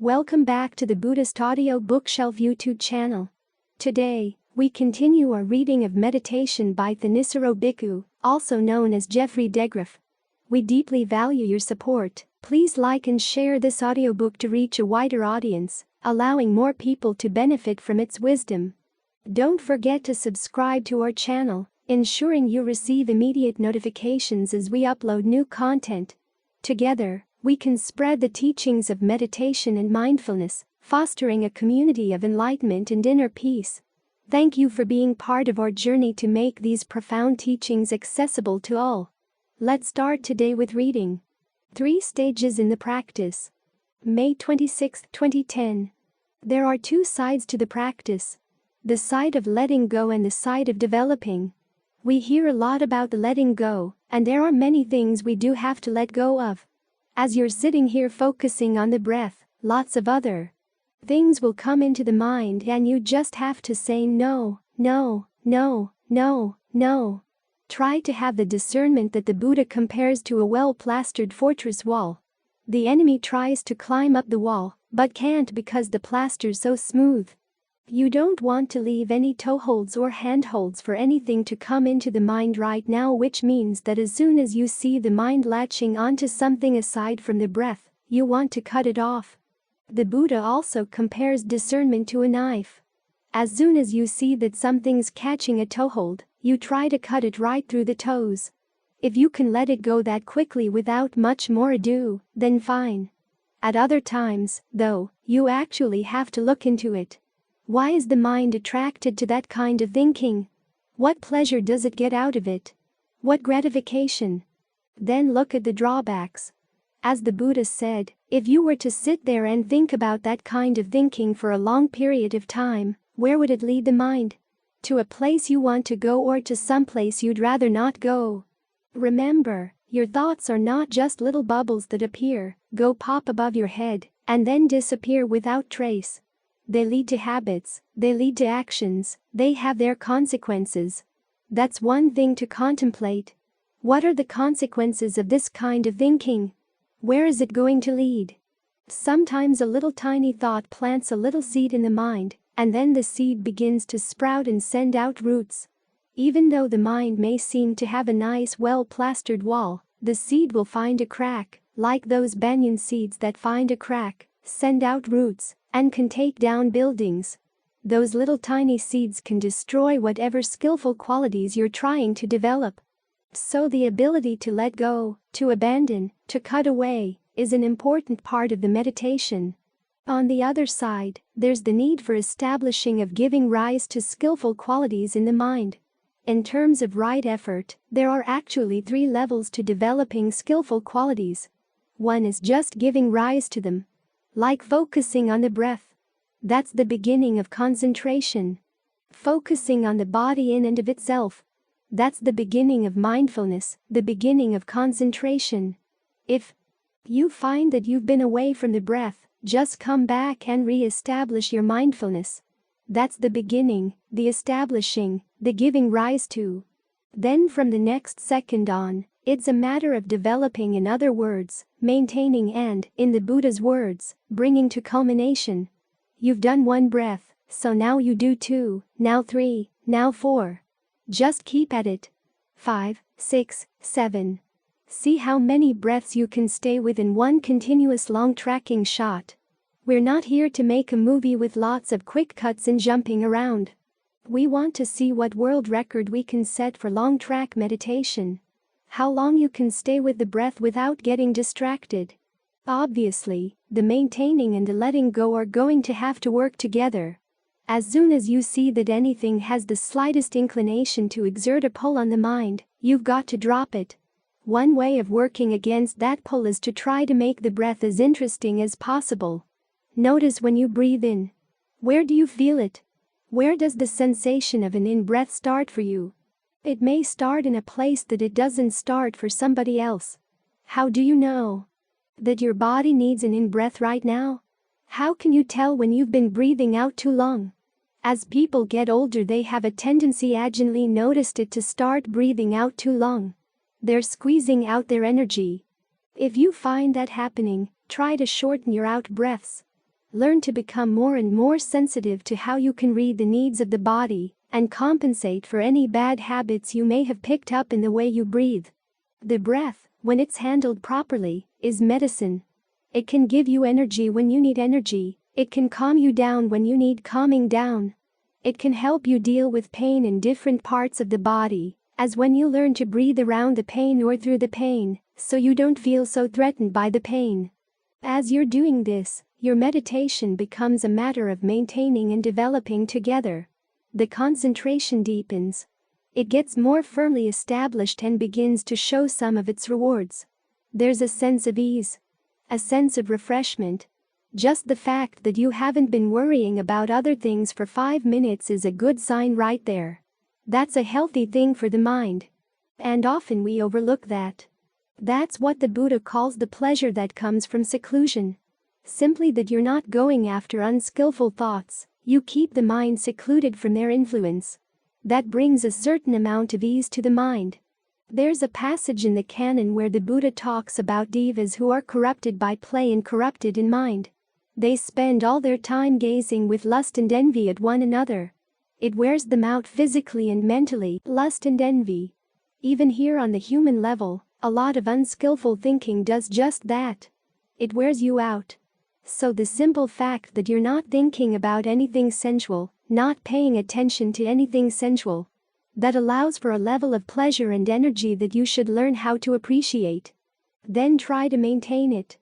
Welcome back to the Buddhist Audio Bookshelf YouTube channel. Today, we continue our reading of Meditation by Thanissaro Bhikkhu, also known as Geoffrey DeGraff. We deeply value your support. Please like and share this audiobook to reach a wider audience, allowing more people to benefit from its wisdom. Don't forget to subscribe to our channel, ensuring you receive immediate notifications as we upload new content. Together, we can spread the teachings of meditation and mindfulness, fostering a community of enlightenment and inner peace. Thank you for being part of our journey to make these profound teachings accessible to all. Let's start today with reading. 3 Stages in the Practice. May 26, 2010. There are 2 sides to the practice: the side of letting go and the side of developing. We hear a lot about the letting go, and there are many things we do have to let go of. As you're sitting here focusing on the breath, lots of other things will come into the mind and you just have to say no, no, no, no, no. Try to have the discernment that the Buddha compares to a well-plastered fortress wall. The enemy tries to climb up the wall, but can't because the plaster's so smooth. You don't want to leave any toeholds or handholds for anything to come into the mind right now, which means that as soon as you see the mind latching onto something aside from the breath, you want to cut it off. The Buddha also compares discernment to a knife. As soon as you see that something's catching a toehold, you try to cut it right through the toes. If you can let it go that quickly without much more ado, then fine. At other times, though, you actually have to look into it. Why is the mind attracted to that kind of thinking? What pleasure does it get out of it? What gratification? Then look at the drawbacks. As the Buddha said, if you were to sit there and think about that kind of thinking for a long period of time, where would it lead the mind? To a place you want to go or to some place you'd rather not go? Remember, your thoughts are not just little bubbles that appear, go pop above your head, and then disappear without trace. They lead to habits, they lead to actions, they have their consequences. That's one thing to contemplate. What are the consequences of this kind of thinking? Where is it going to lead? Sometimes a little tiny thought plants a little seed in the mind, and then the seed begins to sprout and send out roots. Even though the mind may seem to have a nice well-plastered wall, the seed will find a crack, like those banyan seeds that find a crack, send out roots, and can take down buildings. Those little tiny seeds can destroy whatever skillful qualities you're trying to develop. So the ability to let go, to abandon, to cut away, is an important part of the meditation. On the other side, there's the need for establishing of giving rise to skillful qualities in the mind. In terms of right effort, there are actually 3 levels to developing skillful qualities. One is just giving rise to them. Like focusing on the breath. That's the beginning of concentration. Focusing on the body in and of itself. That's the beginning of mindfulness, the beginning of concentration. If you find that you've been away from the breath, just come back and re-establish your mindfulness. That's the beginning, the establishing, the giving rise to. Then from the next second on, it's a matter of developing, in other words, maintaining and, in the Buddha's words, bringing to culmination. You've done 1 breath, so now you do 2, now 3, now 4. Just keep at it. 5, 6, 7. See how many breaths you can stay with in one continuous long tracking shot. We're not here to make a movie with lots of quick cuts and jumping around. We want to see what world record we can set for long track meditation. How long you can stay with the breath without getting distracted. Obviously, the maintaining and the letting go are going to have to work together. As soon as you see that anything has the slightest inclination to exert a pull on the mind, you've got to drop it. One way of working against that pull is to try to make the breath as interesting as possible. Notice when you breathe in. Where do you feel it? Where does the sensation of an in-breath start for you? It may start in a place that it doesn't start for somebody else. How do you know that your body needs an in-breath right now? How can you tell when you've been breathing out too long? As people get older, they have a tendency, agently noticed it, to start breathing out too long. They're squeezing out their energy. If you find that happening, try to shorten your out breaths. Learn to become more and more sensitive to how you can read the needs of the body and compensate for any bad habits you may have picked up in the way you breathe. The breath, when it's handled properly, is medicine. It can give you energy when you need energy. It can calm you down when you need calming down. It can help you deal with pain in different parts of the body, as when you learn to breathe around the pain or through the pain, so you don't feel so threatened by the pain. As you're doing this, your meditation becomes a matter of maintaining and developing together. The concentration deepens. It gets more firmly established and begins to show some of its rewards. There's a sense of ease, a sense of refreshment. Just the fact that you haven't been worrying about other things for 5 minutes is a good sign right there. That's a healthy thing for the mind. And often we overlook that. That's what the Buddha calls the pleasure that comes from seclusion. Simply that you're not going after unskillful thoughts, you keep the mind secluded from their influence. That brings a certain amount of ease to the mind. There's a passage in the canon where the Buddha talks about devas who are corrupted by play and corrupted in mind. They spend all their time gazing with lust and envy at one another. It wears them out physically and mentally, lust and envy. Even here on the human level, a lot of unskillful thinking does just that. It wears you out. So the simple fact that you're not thinking about anything sensual, not paying attention to anything sensual, that allows for a level of pleasure and energy that you should learn how to appreciate. Then try to maintain it.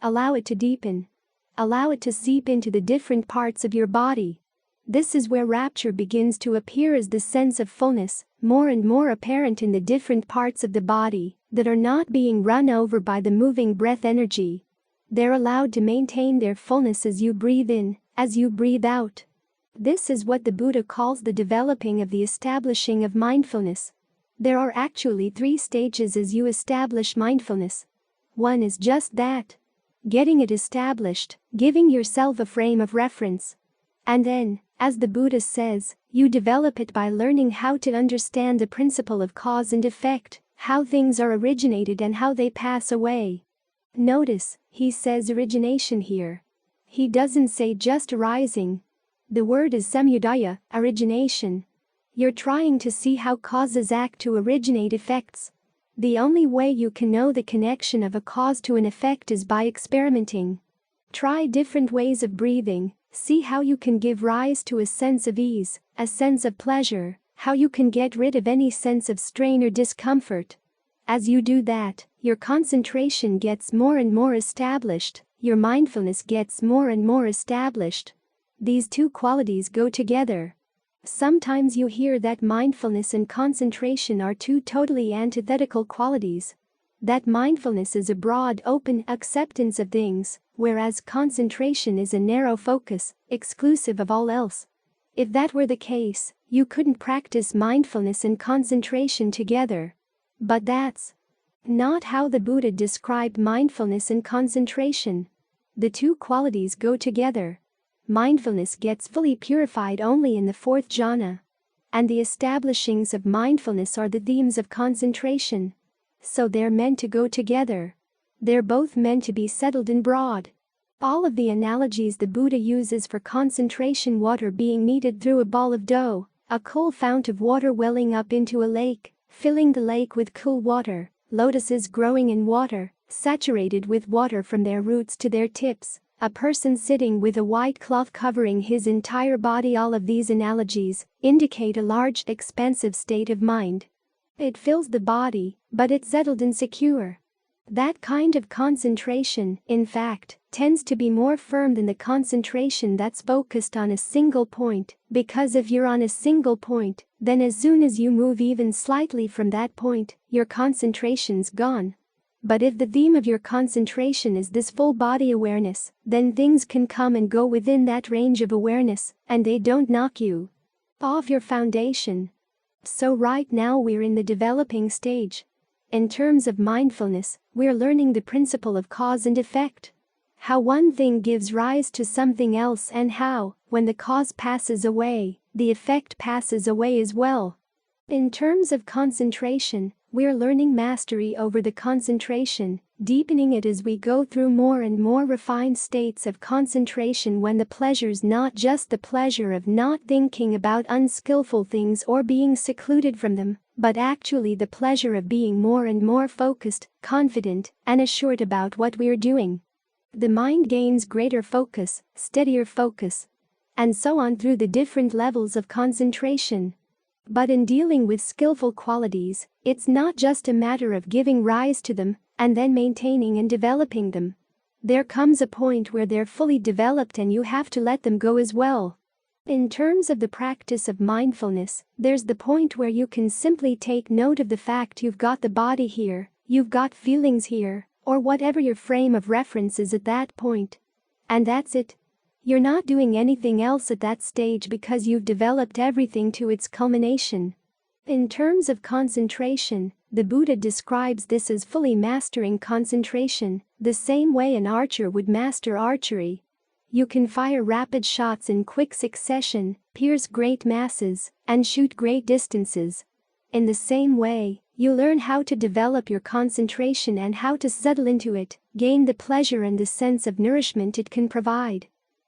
Allow it to deepen. Allow it to seep into the different parts of your body. This is where rapture begins to appear as the sense of fullness, more and more apparent in the different parts of the body that are not being run over by the moving breath energy. They're allowed to maintain their fullness as you breathe in, as you breathe out. This is what the Buddha calls the developing of the establishing of mindfulness. There are actually 3 stages as you establish mindfulness. One is just that. Getting it established, giving yourself a frame of reference. And then, as the Buddha says, you develop it by learning how to understand the principle of cause and effect, how things are originated and how they pass away. Notice, he says origination here. He doesn't say just arising. The word is samudaya, origination. You're trying to see how causes act to originate effects. The only way you can know the connection of a cause to an effect is by experimenting. Try different ways of breathing, see how you can give rise to a sense of ease, a sense of pleasure, how you can get rid of any sense of strain or discomfort. As you do that, your concentration gets more and more established, your mindfulness gets more and more established. These 2 qualities go together. Sometimes you hear that mindfulness and concentration are 2 totally antithetical qualities. That mindfulness is a broad, open acceptance of things, whereas concentration is a narrow focus, exclusive of all else. If that were the case, you couldn't practice mindfulness and concentration together. But that's not how the Buddha described mindfulness and concentration. The 2 qualities go together. Mindfulness gets fully purified only in the 4th jhana. And the establishings of mindfulness are the themes of concentration. So they're meant to go together. They're both meant to be settled and broad. All of the analogies the Buddha uses for concentration: water being kneaded through a ball of dough, a cool fount of water welling up into a lake, filling the lake with cool water, lotuses growing in water, saturated with water from their roots to their tips, a person sitting with a white cloth covering his entire body. All of these analogies indicate a large, expansive state of mind. It fills the body, but it's settled and secure. That kind of concentration, in fact, tends to be more firm than the concentration that's focused on a single point, because if you're on a single point, then as soon as you move even slightly from that point, your concentration's gone. But if the theme of your concentration is this full body awareness, then things can come and go within that range of awareness, and they don't knock you off your foundation. So right now we're in the developing stage. In terms of mindfulness, we're learning the principle of cause and effect. How one thing gives rise to something else, and how, when the cause passes away, the effect passes away as well. In terms of concentration, we're learning mastery over the concentration, deepening it as we go through more and more refined states of concentration, when the pleasure's not just the pleasure of not thinking about unskillful things or being secluded from them, but actually the pleasure of being more and more focused, confident, and assured about what we're doing. The mind gains greater focus, steadier focus, and so on through the different levels of concentration. But in dealing with skillful qualities, it's not just a matter of giving rise to them and then maintaining and developing them. There comes a point where they're fully developed and you have to let them go as well. In terms of the practice of mindfulness, there's the point where you can simply take note of the fact you've got the body here, you've got feelings here, or whatever your frame of reference is at that point. And that's it. You're not doing anything else at that stage because you've developed everything to its culmination. In terms of concentration, the Buddha describes this as fully mastering concentration, the same way an archer would master archery. You can fire rapid shots in quick succession, pierce great masses, and shoot great distances. In the same way, you learn how to develop your concentration and how to settle into it, gain the pleasure and the sense of nourishment it can provide.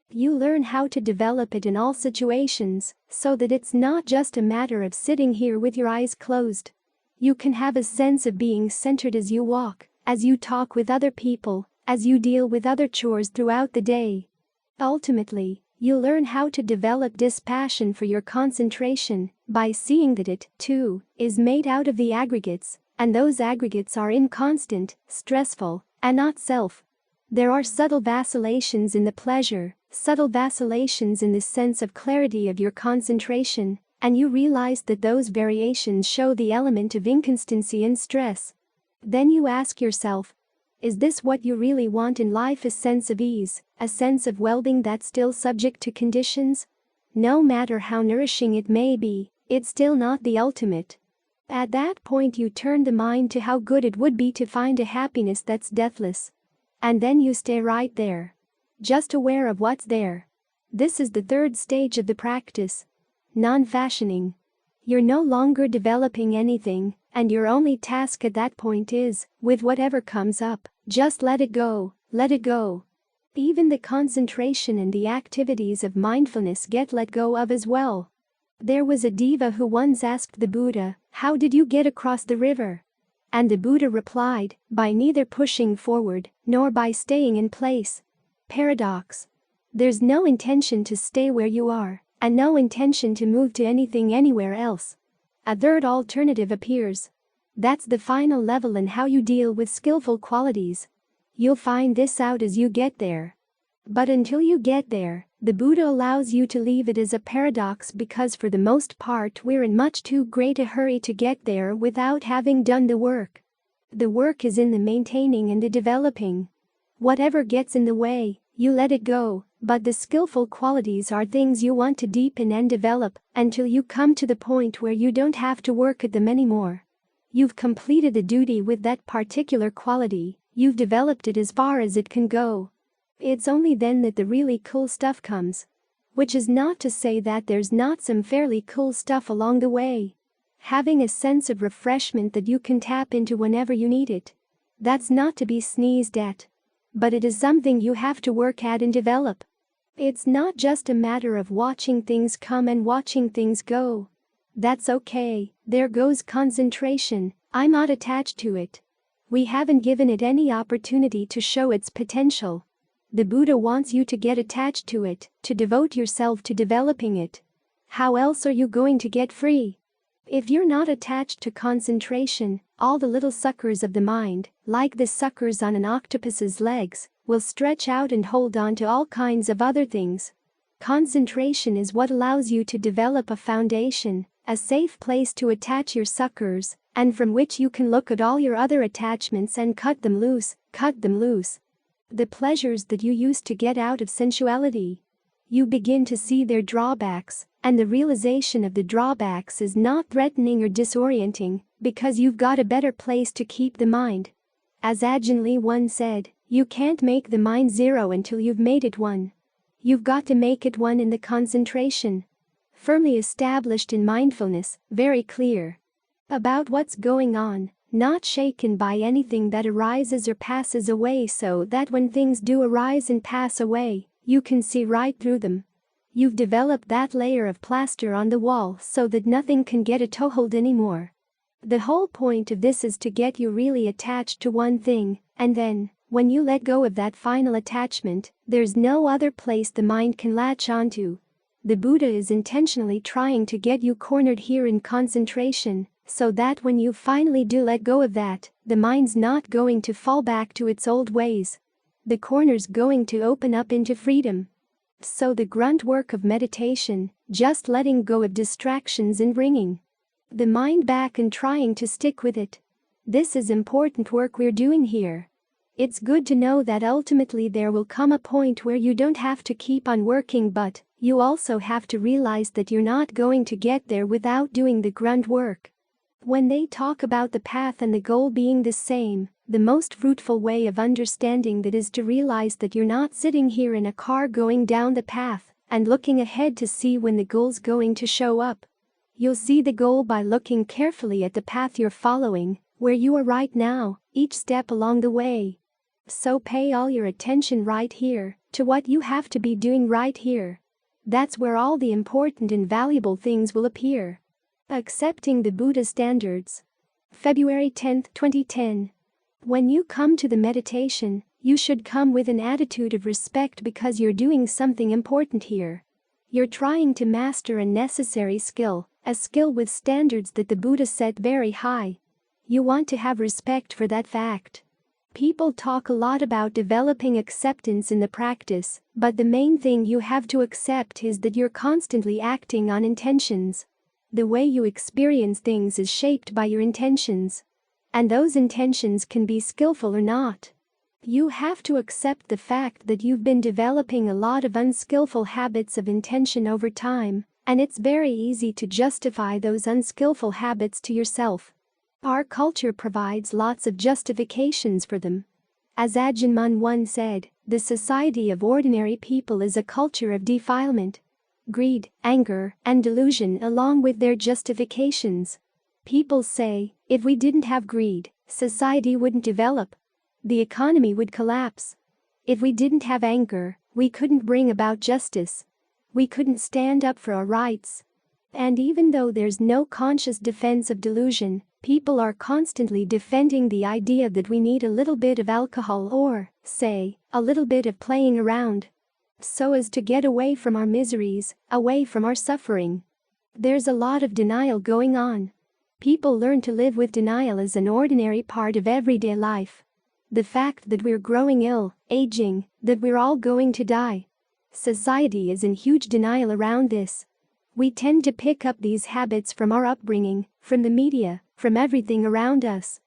You learn how to develop it in all situations, so that it's not just a matter of sitting here with your eyes closed. You can have a sense of being centered as you walk, as you talk with other people, as you deal with other chores throughout the day. Ultimately, you learn how to develop dispassion for your concentration by seeing that it, too, is made out of the aggregates, and those aggregates are inconstant, stressful, and not self. There are subtle vacillations in the pleasure, subtle vacillations in the sense of clarity of your concentration, and you realize that those variations show the element of inconstancy and stress. Then you ask yourself, is this what you really want in life? A sense of ease, a sense of well-being that's still subject to conditions? No matter how nourishing it may be, it's still not the ultimate. At that point you turn the mind to how good it would be to find a happiness that's deathless. And then you stay right there, just aware of what's there. This is the third stage of the practice. Non-fashioning. You're no longer developing anything, and your only task at that point is, with whatever comes up, just let it go, let it go. Even the concentration and the activities of mindfulness get let go of as well. There was a diva who once asked the Buddha, "How did you get across the river?" And the Buddha replied, "By neither pushing forward, nor by staying in place." Paradox. There's no intention to stay where you are, and no intention to move to anything anywhere else. A third alternative appears. That's the final level in how you deal with skillful qualities. You'll find this out as you get there. But until you get there, the Buddha allows you to leave it as a paradox, because for the most part we're in much too great a hurry to get there without having done the work. The work is in the maintaining and the developing. Whatever gets in the way, you let it go, but the skillful qualities are things you want to deepen and develop until you come to the point where you don't have to work at them anymore. You've completed the duty with that particular quality, you've developed it as far as it can go. It's only then that the really cool stuff comes. Which is not to say that there's not some fairly cool stuff along the way. Having a sense of refreshment that you can tap into whenever you need it. That's not to be sneezed at. But it is something you have to work at and develop. It's not just a matter of watching things come and watching things go. That's okay, there goes concentration, I'm not attached to it. We haven't given it any opportunity to show its potential. The Buddha wants you to get attached to it, to devote yourself to developing it. How else are you going to get free? If you're not attached to concentration, all the little suckers of the mind, like the suckers on an octopus's legs, will stretch out and hold on to all kinds of other things. Concentration is what allows you to develop a foundation, a safe place to attach your suckers, and from which you can look at all your other attachments and cut them loose, cut them loose. The pleasures that you used to get out of sensuality. You begin to see their drawbacks, and the realization of the drawbacks is not threatening or disorienting, because you've got a better place to keep the mind. As Ajahn Lee once said, you can't make the mind zero until you've made it one. You've got to make it one in the concentration. Firmly established in mindfulness, very clear about what's going on, not shaken by anything that arises or passes away, so that when things do arise and pass away, you can see right through them. You've developed that layer of plaster on the wall so that nothing can get a toehold anymore. The whole point of this is to get you really attached to one thing, and then, when you let go of that final attachment, there's no other place the mind can latch onto. The Buddha is intentionally trying to get you cornered here in concentration, so that when you finally do let go of that, the mind's not going to fall back to its old ways. The corner's going to open up into freedom. So the grunt work of meditation, just letting go of distractions and bringing the mind back and trying to stick with it. This is important work we're doing here. It's good to know that ultimately there will come a point where you don't have to keep on working, but you also have to realize that you're not going to get there without doing the grunt work. When they talk about the path and the goal being the same, the most fruitful way of understanding that is to realize that you're not sitting here in a car going down the path and looking ahead to see when the goal's going to show up. You'll see the goal by looking carefully at the path you're following, where you are right now, each step along the way. So pay all your attention right here, to what you have to be doing right here. That's where all the important and valuable things will appear. Accepting the Buddha standards. February 10, 2010. When you come to the meditation, you should come with an attitude of respect because you're doing something important here. You're trying to master a necessary skill, a skill with standards that the Buddha set very high. You want to have respect for that fact. People talk a lot about developing acceptance in the practice, but the main thing you have to accept is that you're constantly acting on intentions. The way you experience things is shaped by your intentions. And those intentions can be skillful or not. You have to accept the fact that you've been developing a lot of unskillful habits of intention over time, and it's very easy to justify those unskillful habits to yourself. Our culture provides lots of justifications for them. As Ajahn Mun once said, the society of ordinary people is a culture of defilement, greed, anger, and delusion along with their justifications. People say, if we didn't have greed, society wouldn't develop. The economy would collapse. If we didn't have anger, we couldn't bring about justice. We couldn't stand up for our rights. And even though there's no conscious defense of delusion, people are constantly defending the idea that we need a little bit of alcohol or, say, a little bit of playing around, so as to get away from our miseries, away from our suffering. There's a lot of denial going on. People learn to live with denial as an ordinary part of everyday life. The fact that we're growing ill, aging, that we're all going to die. Society is in huge denial around this. We tend to pick up these habits from our upbringing, from the media, from everything around us.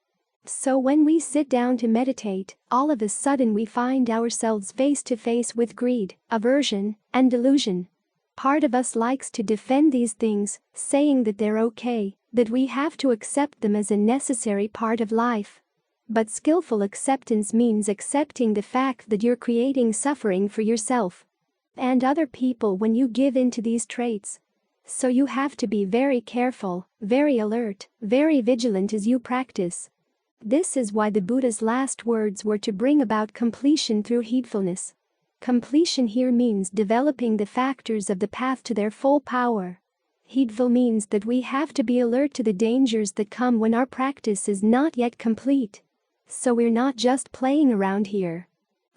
So when we sit down to meditate, all of a sudden we find ourselves face to face with greed, aversion, and delusion. Part of us likes to defend these things, saying that they're okay, that we have to accept them as a necessary part of life. But skillful acceptance means accepting the fact that you're creating suffering for yourself and other people when you give in to these traits. So you have to be very careful, very alert, very vigilant as you practice. This is why the Buddha's last words were to bring about completion through heedfulness. Completion here means developing the factors of the path to their full power. Heedful means that we have to be alert to the dangers that come when our practice is not yet complete. So we're not just playing around here.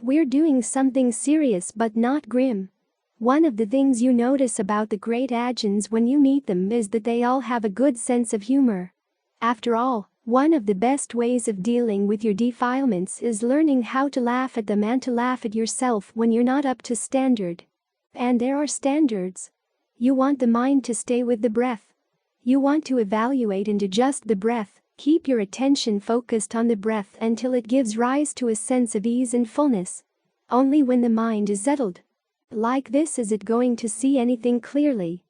We're doing something serious but not grim. One of the things you notice about the great Ajahns when you meet them is that they all have a good sense of humor. After all, one of the best ways of dealing with your defilements is learning how to laugh at them and to laugh at yourself when you're not up to standard. And there are standards. You want the mind to stay with the breath. You want to evaluate and adjust the breath, keep your attention focused on the breath until it gives rise to a sense of ease and fullness. Only when the mind is settled like this is it going to see anything clearly.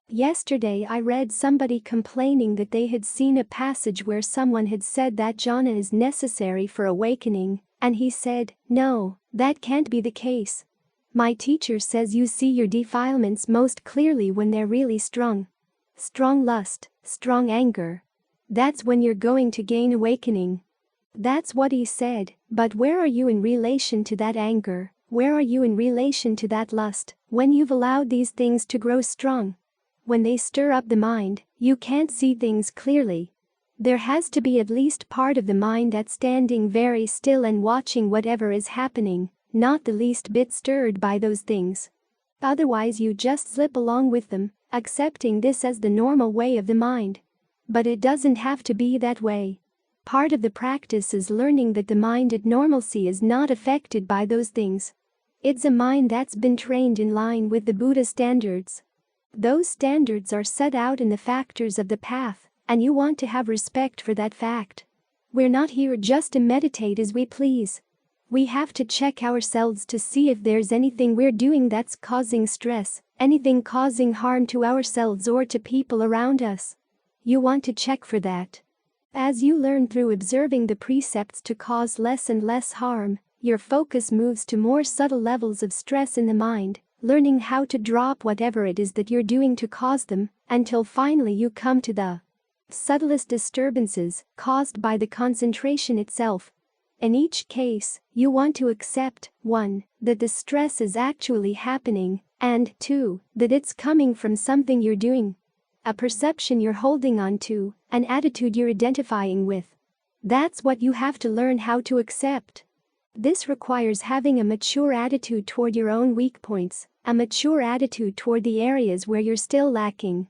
Yesterday I read somebody complaining that they had seen a passage where someone had said that jhana is necessary for awakening, and he said, "No, that can't be the case. My teacher says you see your defilements most clearly when they're really strong. Strong lust, strong anger. That's when you're going to gain awakening. That's what he said, but where are you in relation to that anger? Where are you in relation to that lust, when you've allowed these things to grow strong? When they stir up the mind, you can't see things clearly. There has to be at least part of the mind that's standing very still and watching whatever is happening, not the least bit stirred by those things. Otherwise you just slip along with them, accepting this as the normal way of the mind. But it doesn't have to be that way. Part of the practice is learning that the mind at normalcy is not affected by those things. It's a mind that's been trained in line with the Buddha standards. Those standards are set out in the factors of the path, and you want to have respect for that fact. We're not here just to meditate as we please. We have to check ourselves to see if there's anything we're doing that's causing stress, anything causing harm to ourselves or to people around us. You want to check for that. As you learn through observing the precepts to cause less and less harm, your focus moves to more subtle levels of stress in the mind, learning how to drop whatever it is that you're doing to cause them, until finally you come to the subtlest disturbances caused by the concentration itself. In each case, you want to accept, 1, that the stress is actually happening, and 2, that it's coming from something you're doing. A perception you're holding on to, an attitude you're identifying with. That's what you have to learn how to accept. This requires having a mature attitude toward your own weak points, a mature attitude toward the areas where you're still lacking.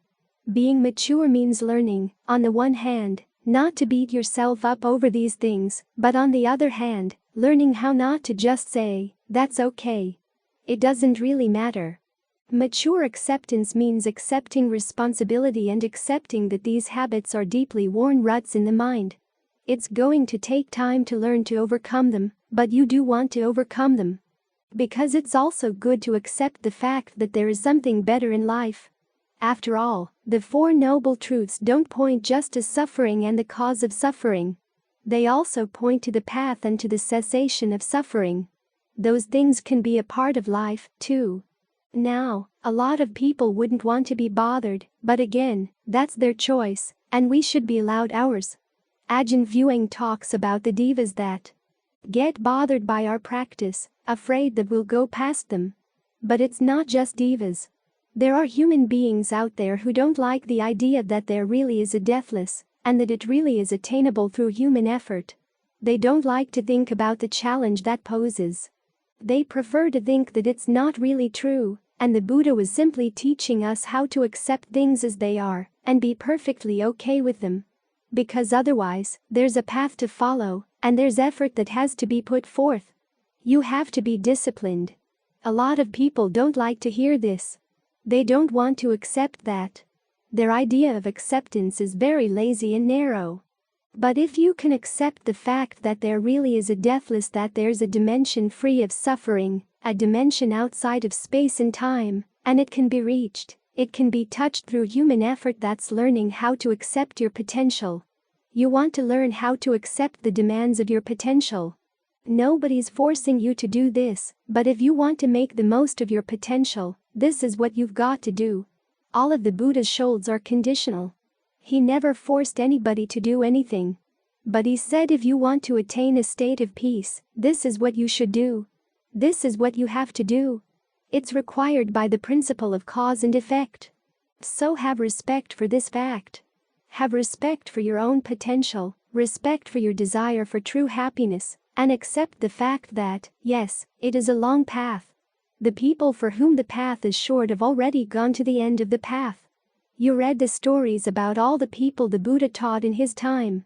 Being mature means learning, on the one hand, not to beat yourself up over these things, but on the other hand, learning how not to just say, "That's okay. It doesn't really matter." Mature acceptance means accepting responsibility and accepting that these habits are deeply worn ruts in the mind. It's going to take time to learn to overcome them, but you do want to overcome them. Because it's also good to accept the fact that there is something better in life. After all, the Four Noble Truths don't point just to suffering and the cause of suffering. They also point to the path and to the cessation of suffering. Those things can be a part of life, too. Now, a lot of people wouldn't want to be bothered, but again, that's their choice, and we should be allowed ours. Ajahn Viewing talks about the devas that get bothered by our practice, afraid that we'll go past them. But it's not just devas. There are human beings out there who don't like the idea that there really is a deathless, and that it really is attainable through human effort. They don't like to think about the challenge that poses. They prefer to think that it's not really true, and the Buddha was simply teaching us how to accept things as they are, and be perfectly okay with them. Because otherwise, there's a path to follow, and there's effort that has to be put forth. You have to be disciplined. A lot of people don't like to hear this. They don't want to accept that. Their idea of acceptance is very lazy and narrow. But if you can accept the fact that there really is a deathless, that there's a dimension free of suffering, a dimension outside of space and time, and it can be reached, it can be touched through human effort, that's learning how to accept your potential. You want to learn how to accept the demands of your potential. Nobody's forcing you to do this, but if you want to make the most of your potential, this is what you've got to do. All of the Buddha's shoals are conditional. He never forced anybody to do anything. But he said if you want to attain a state of peace, this is what you should do. This is what you have to do. It's required by the principle of cause and effect. So have respect for this fact. Have respect for your own potential, respect for your desire for true happiness, and accept the fact that, yes, it is a long path. The people for whom the path is short have already gone to the end of the path. You read the stories about all the people the Buddha taught in his time.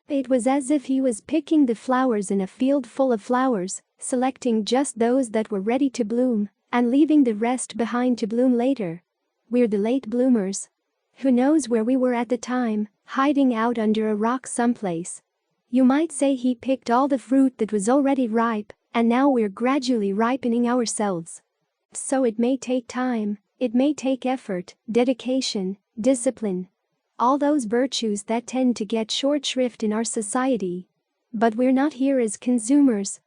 It was as if he was picking the flowers in a field full of flowers, selecting just those that were ready to bloom, and leaving the rest behind to bloom later. We're the late bloomers. Who knows where we were at the time, hiding out under a rock someplace. You might say he picked all the fruit that was already ripe, and now we're gradually ripening ourselves. So it may take time, it may take effort, dedication, discipline. All those virtues that tend to get short shrift in our society. But we're not here as consumers.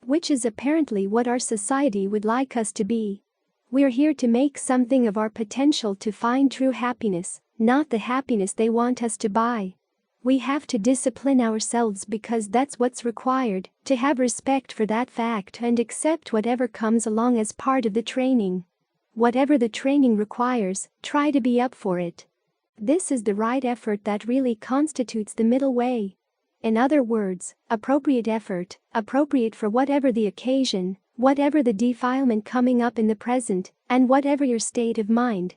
Which is apparently what our society would like us to be. We're here to make something of our potential to find true happiness, not the happiness they want us to buy. We have to discipline ourselves because that's what's required, to have respect for that fact and accept whatever comes along as part of the training. Whatever the training requires, try to be up for it. This is the right effort that really constitutes the middle way. In other words, appropriate effort, appropriate for whatever the occasion, whatever the defilement coming up in the present, and whatever your state of mind.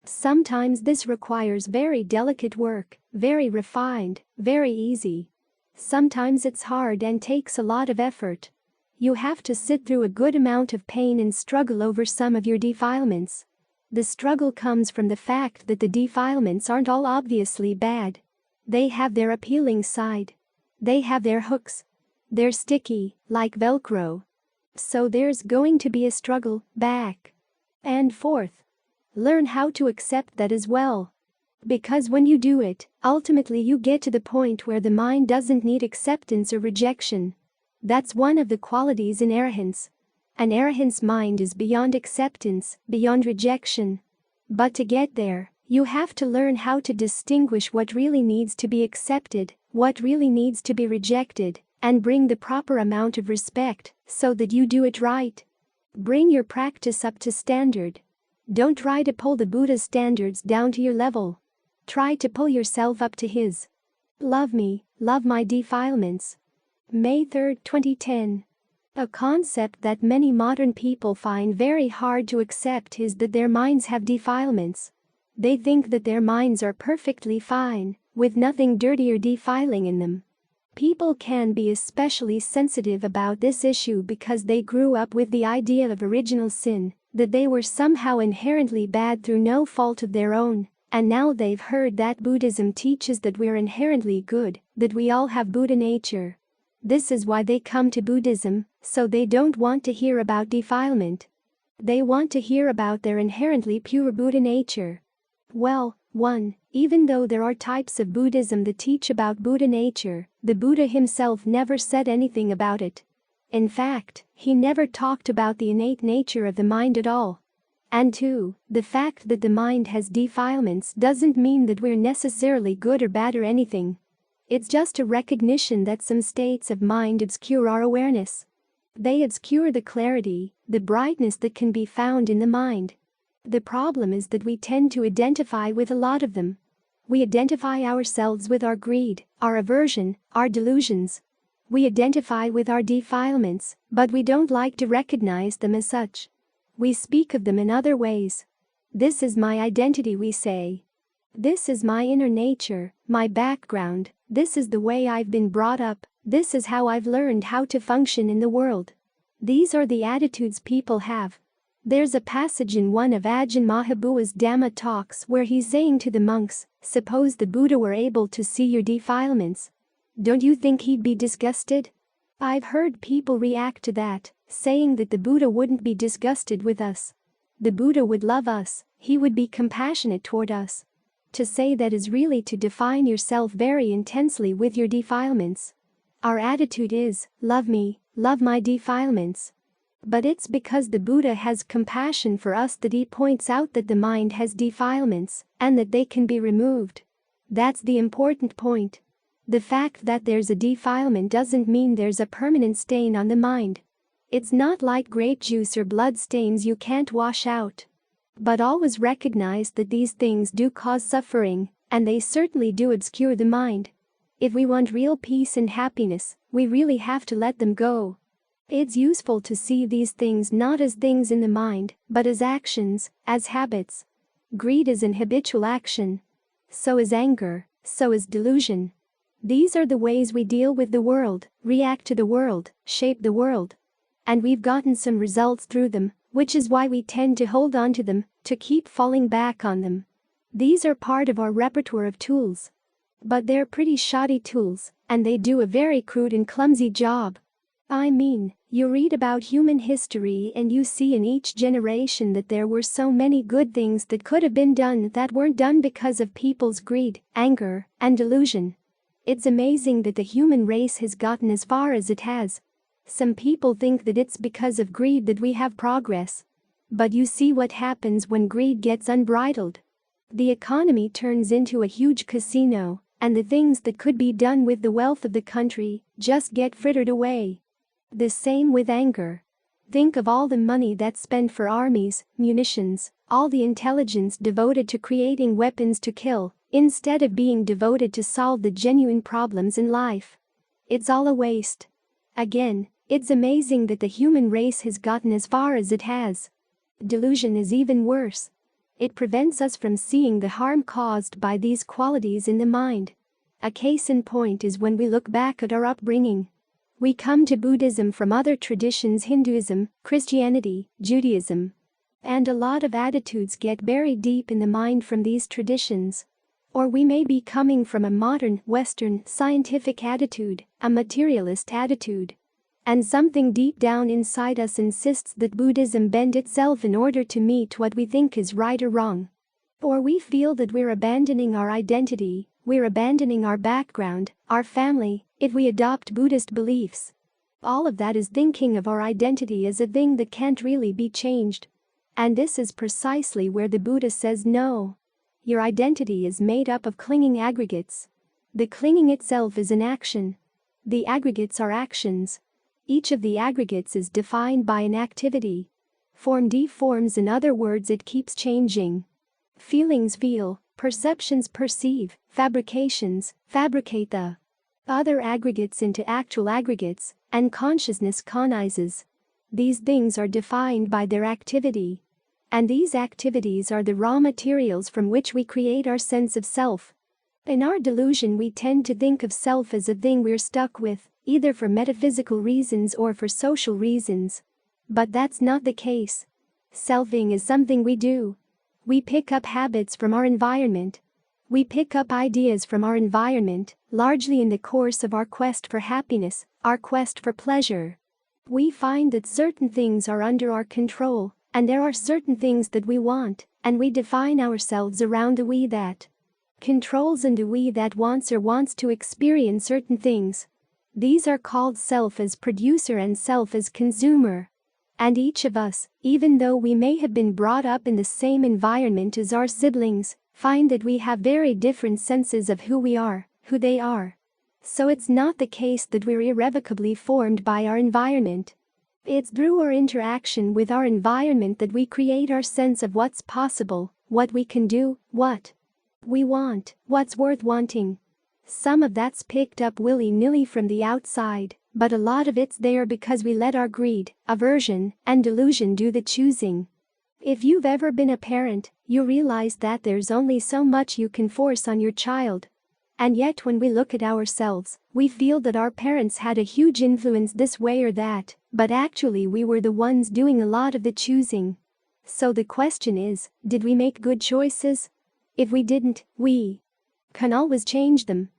Sometimes this requires very delicate work, very refined, very easy. Sometimes it's hard and takes a lot of effort. You have to sit through a good amount of pain and struggle over some of your defilements. The struggle comes from the fact that the defilements aren't all obviously bad. They have their appealing side. They have their hooks. They're sticky, like Velcro. So there's going to be a struggle, back and forth. Learn how to accept that as well. Because when you do it, ultimately you get to the point where the mind doesn't need acceptance or rejection. That's one of the qualities in arahants. An arahant's mind is beyond acceptance, beyond rejection. But to get there, you have to learn how to distinguish what really needs to be accepted, what really needs to be rejected, and bring the proper amount of respect so that you do it right. Bring your practice up to standard. Don't try to pull the Buddha's standards down to your level. Try to pull yourself up to his. Love me, love my defilements. May 3, 2010. A concept that many modern people find very hard to accept is that their minds have defilements. They think that their minds are perfectly fine, with nothing dirty or defiling in them. People can be especially sensitive about this issue because they grew up with the idea of original sin, that they were somehow inherently bad through no fault of their own, and now they've heard that Buddhism teaches that we're inherently good, that we all have Buddha nature. This is why they come to Buddhism, so they don't want to hear about defilement. They want to hear about their inherently pure Buddha nature. Well, 1. Even though there are types of Buddhism that teach about Buddha nature, the Buddha himself never said anything about it. In fact, he never talked about the innate nature of the mind at all. And 2. The fact that the mind has defilements doesn't mean that we're necessarily good or bad or anything. It's just a recognition that some states of mind obscure our awareness. They obscure the clarity, the brightness that can be found in the mind. The problem is that we tend to identify with a lot of them. We identify ourselves with our greed, our aversion, our delusions. We identify with our defilements, but we don't like to recognize them as such. We speak of them in other ways. This is my identity, we say. This is my inner nature, my background, this is the way I've been brought up, this is how I've learned how to function in the world. These are the attitudes people have. There's a passage in one of Ajahn Mahabua's Dhamma talks where he's saying to the monks, suppose the Buddha were able to see your defilements. Don't you think he'd be disgusted? I've heard people react to that, saying that the Buddha wouldn't be disgusted with us. The Buddha would love us, he would be compassionate toward us. To say that is really to define yourself very intensely with your defilements. Our attitude is, love me, love my defilements. But it's because the Buddha has compassion for us that he points out that the mind has defilements, and that they can be removed. That's the important point. The fact that there's a defilement doesn't mean there's a permanent stain on the mind. It's not like grape juice or blood stains you can't wash out. But always recognize that these things do cause suffering, and they certainly do obscure the mind. If we want real peace and happiness, we really have to let them go. It's useful to see these things not as things in the mind, but as actions, as habits. Greed is an habitual action. So is anger, so is delusion. These are the ways we deal with the world, react to the world, shape the world. And we've gotten some results through them, which is why we tend to hold on to them, to keep falling back on them. These are part of our repertoire of tools. But they're pretty shoddy tools, and they do a very crude and clumsy job. I mean, you read about human history and you see in each generation that there were so many good things that could have been done that weren't done because of people's greed, anger, and delusion. It's amazing that the human race has gotten as far as it has. Some people think that it's because of greed that we have progress. But you see what happens when greed gets unbridled. The economy turns into a huge casino, And the things that could be done with the wealth of the country just get frittered away. The same with anger. Think of all the money that's spent for armies, munitions, all the intelligence devoted to creating weapons to kill, instead of being devoted to solve the genuine problems in life. It's all a waste. Again, it's amazing that the human race has gotten as far as it has. Delusion is even worse. It prevents us from seeing the harm caused by these qualities in the mind. A case in point is when we look back at our upbringing. We come to Buddhism from other traditions: Hinduism, Christianity, Judaism. And a lot of attitudes get buried deep in the mind from these traditions. Or we may be coming from a modern, Western, scientific attitude, a materialist attitude. And something deep down inside us insists that Buddhism bend itself in order to meet what we think is right or wrong. Or we feel that we're abandoning our identity, we're abandoning our background, our family, if we adopt Buddhist beliefs. All of that is thinking of our identity as a thing that can't really be changed. And this is precisely where the Buddha says no. Your identity is made up of clinging aggregates. The clinging itself is an action. The aggregates are actions. Each of the aggregates is defined by an activity. Form deforms, in other words, it keeps changing. Feelings feel, perceptions perceive, fabrications fabricate the other aggregates into actual aggregates, and consciousness cognizes. These things are defined by their activity. And these activities are the raw materials from which we create our sense of self. In our delusion, we tend to think of self as a thing we're stuck with, either for metaphysical reasons or for social reasons. But that's not the case. Selfing is something we do. We pick up habits from our environment. We pick up ideas from our environment, largely in the course of our quest for happiness, our quest for pleasure. We find that certain things are under our control, and there are certain things that we want, and we define ourselves around the we that controls and the we that wants or wants to experience certain things. These are called self as producer and self as consumer. And each of us, even though we may have been brought up in the same environment as our siblings, find that we have very different senses of who we are, who they are. So it's not the case that we're irrevocably formed by our environment. It's through our interaction with our environment that we create our sense of what's possible, what we can do, what we want, what's worth wanting. Some of that's picked up willy-nilly from the outside, but a lot of it's there because we let our greed, aversion, and delusion do the choosing. If you've ever been a parent, you realize that there's only so much you can force on your child. And yet when we look at ourselves, we feel that our parents had a huge influence this way or that, but actually we were the ones doing a lot of the choosing. So the question is, did we make good choices? If we didn't, we can always change them.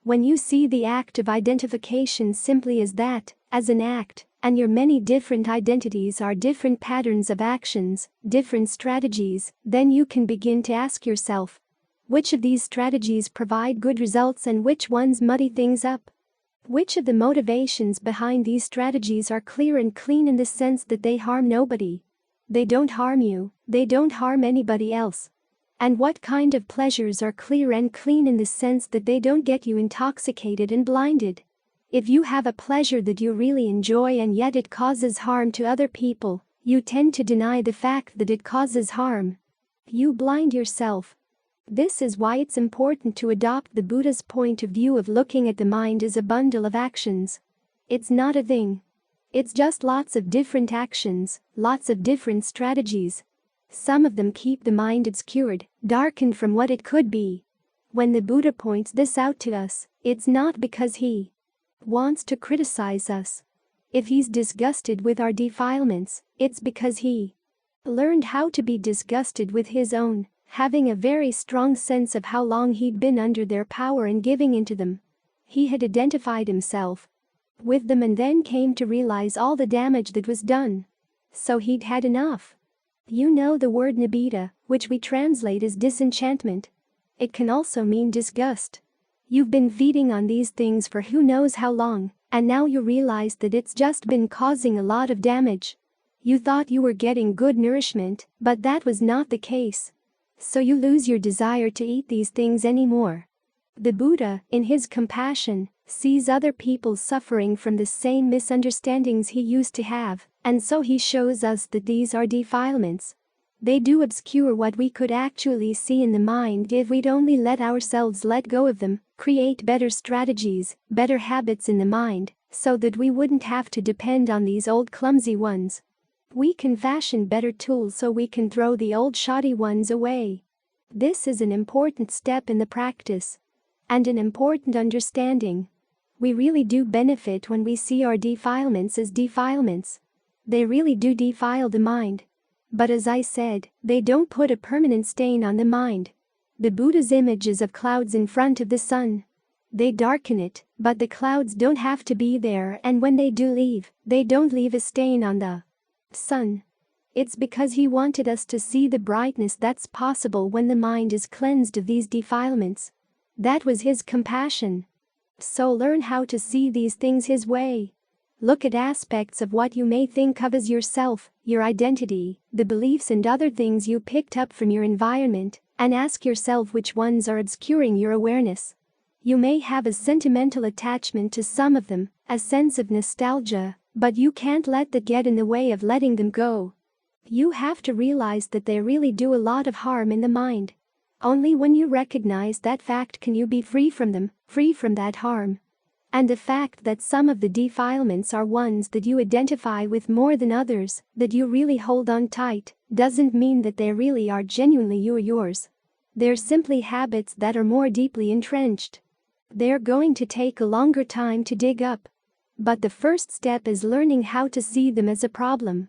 When you see the act of identification simply as that, as an act, and your many different identities are different patterns of actions, different strategies, then you can begin to ask yourself, which of these strategies provide good results and which ones muddy things up? Which of the motivations behind these strategies are clear and clean in the sense that they harm nobody? They don't harm you, they don't harm anybody else. And what kind of pleasures are clear and clean in the sense that they don't get you intoxicated and blinded? If you have a pleasure that you really enjoy and yet it causes harm to other people, you tend to deny the fact that it causes harm. You blind yourself. This is why it's important to adopt the Buddha's point of view of looking at the mind as a bundle of actions. It's not a thing. It's just lots of different actions, lots of different strategies. Some of them keep the mind obscured, darkened from what it could be. When the Buddha points this out to us, it's not because he wants to criticize us. If he's disgusted with our defilements, it's because he learned how to be disgusted with his own, having a very strong sense of how long he'd been under their power and giving into them. He had identified himself with them and then came to realize all the damage that was done. So he'd had enough. You know the word nibbida, which we translate as disenchantment. It can also mean disgust. You've been feeding on these things for who knows how long, and now you realize that it's just been causing a lot of damage. You thought you were getting good nourishment, but that was not the case. So you lose your desire to eat these things anymore. The Buddha, in his compassion, sees other people suffering from the same misunderstandings he used to have, and so he shows us that these are defilements. They do obscure what we could actually see in the mind if we'd only let ourselves let go of them, create better strategies, better habits in the mind, so that we wouldn't have to depend on these old clumsy ones. We can fashion better tools so we can throw the old shoddy ones away. This is an important step in the practice. And an important understanding. We really do benefit when we see our defilements as defilements. They really do defile the mind. But as I said, they don't put a permanent stain on the mind. The Buddha's images of clouds in front of the sun. They darken it, but the clouds don't have to be there, and when they do leave, they don't leave a stain on the sun. It's because he wanted us to see the brightness that's possible when the mind is cleansed of these defilements. That was his compassion. So learn how to see these things his way. Look at aspects of what you may think of as yourself, your identity, the beliefs and other things you picked up from your environment, and ask yourself which ones are obscuring your awareness. You may have a sentimental attachment to some of them, a sense of nostalgia, but you can't let that get in the way of letting them go. You have to realize that they really do a lot of harm in the mind. Only when you recognize that fact can you be free from them, free from that harm. And the fact that some of the defilements are ones that you identify with more than others, that you really hold on tight, doesn't mean that they really are genuinely you or yours. They're simply habits that are more deeply entrenched. They're going to take a longer time to dig up. But the first step is learning how to see them as a problem.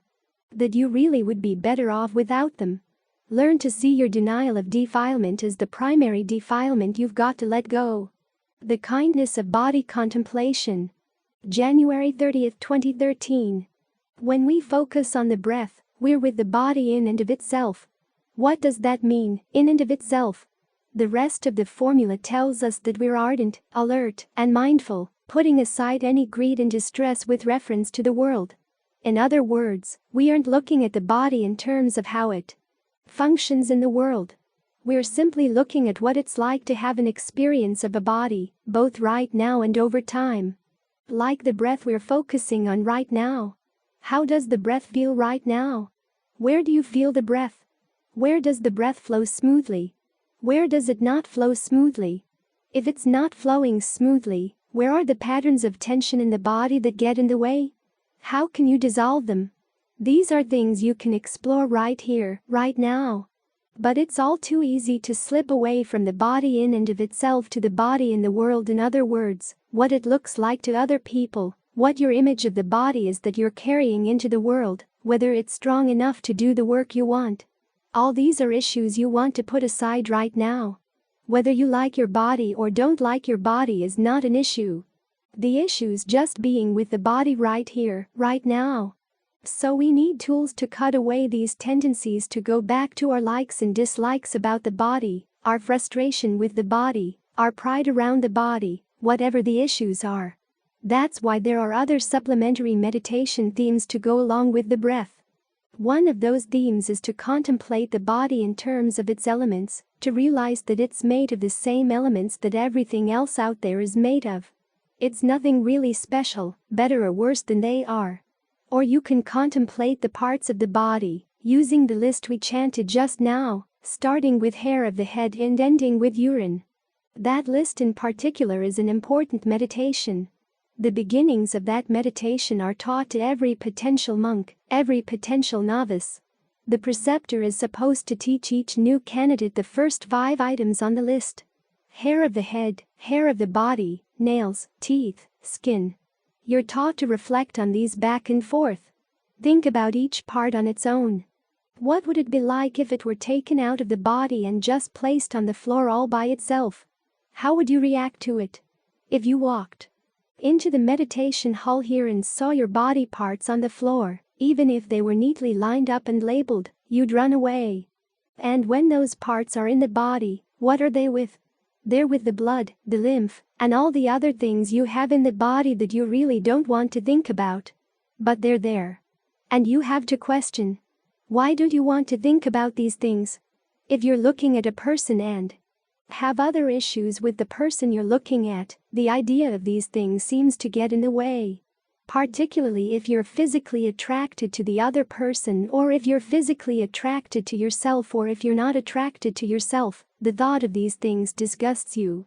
That you really would be better off without them. Learn to see your denial of defilement as the primary defilement you've got to let go. The kindness of body contemplation. January 30, 2013. When we focus on the breath, we're with the body in and of itself. What does that mean, in and of itself? The rest of the formula tells us that we're ardent, alert, and mindful, putting aside any greed and distress with reference to the world. In other words, we aren't looking at the body in terms of how it functions in the world. We're simply looking at what it's like to have an experience of a body, both right now and over time. Like the breath we're focusing on right now. How does the breath feel right now? Where do you feel the breath? Where does the breath flow smoothly? Where does it not flow smoothly? If it's not flowing smoothly, where are the patterns of tension in the body that get in the way? How can you dissolve them? These are things you can explore right here, right now. But it's all too easy to slip away from the body in and of itself to the body in the world. In other words, what it looks like to other people, what your image of the body is that you're carrying into the world, whether it's strong enough to do the work you want. All these are issues you want to put aside right now. Whether you like your body or don't like your body is not an issue. The issue's just being with the body right here, right now. So we need tools to cut away these tendencies to go back to our likes and dislikes about the body, our frustration with the body, our pride around the body, whatever the issues are. That's why there are other supplementary meditation themes to go along with the breath. One of those themes is to contemplate the body in terms of its elements, to realize that it's made of the same elements that everything else out there is made of. It's nothing really special, better or worse than they are. Or you can contemplate the parts of the body, using the list we chanted just now, starting with hair of the head and ending with urine. That list in particular is an important meditation. The beginnings of that meditation are taught to every potential monk, every potential novice. The preceptor is supposed to teach each new candidate the first 5 items on the list. Hair of the head, hair of the body, nails, teeth, skin. You're taught to reflect on these back and forth. Think about each part on its own. What would it be like if it were taken out of the body and just placed on the floor all by itself? How would you react to it? If you walked into the meditation hall here and saw your body parts on the floor, even if they were neatly lined up and labeled, you'd run away. And when those parts are in the body, what are they with? They're with the blood, the lymph, and all the other things you have in the body that you really don't want to think about. But they're there. And you have to question. Why don't you want to think about these things? If you're looking at a person and Have other issues with the person you're looking at, the idea of these things seems to get in the way. Particularly if you're physically attracted to the other person, or if you're physically attracted to yourself, or if you're not attracted to yourself, the thought of these things disgusts you.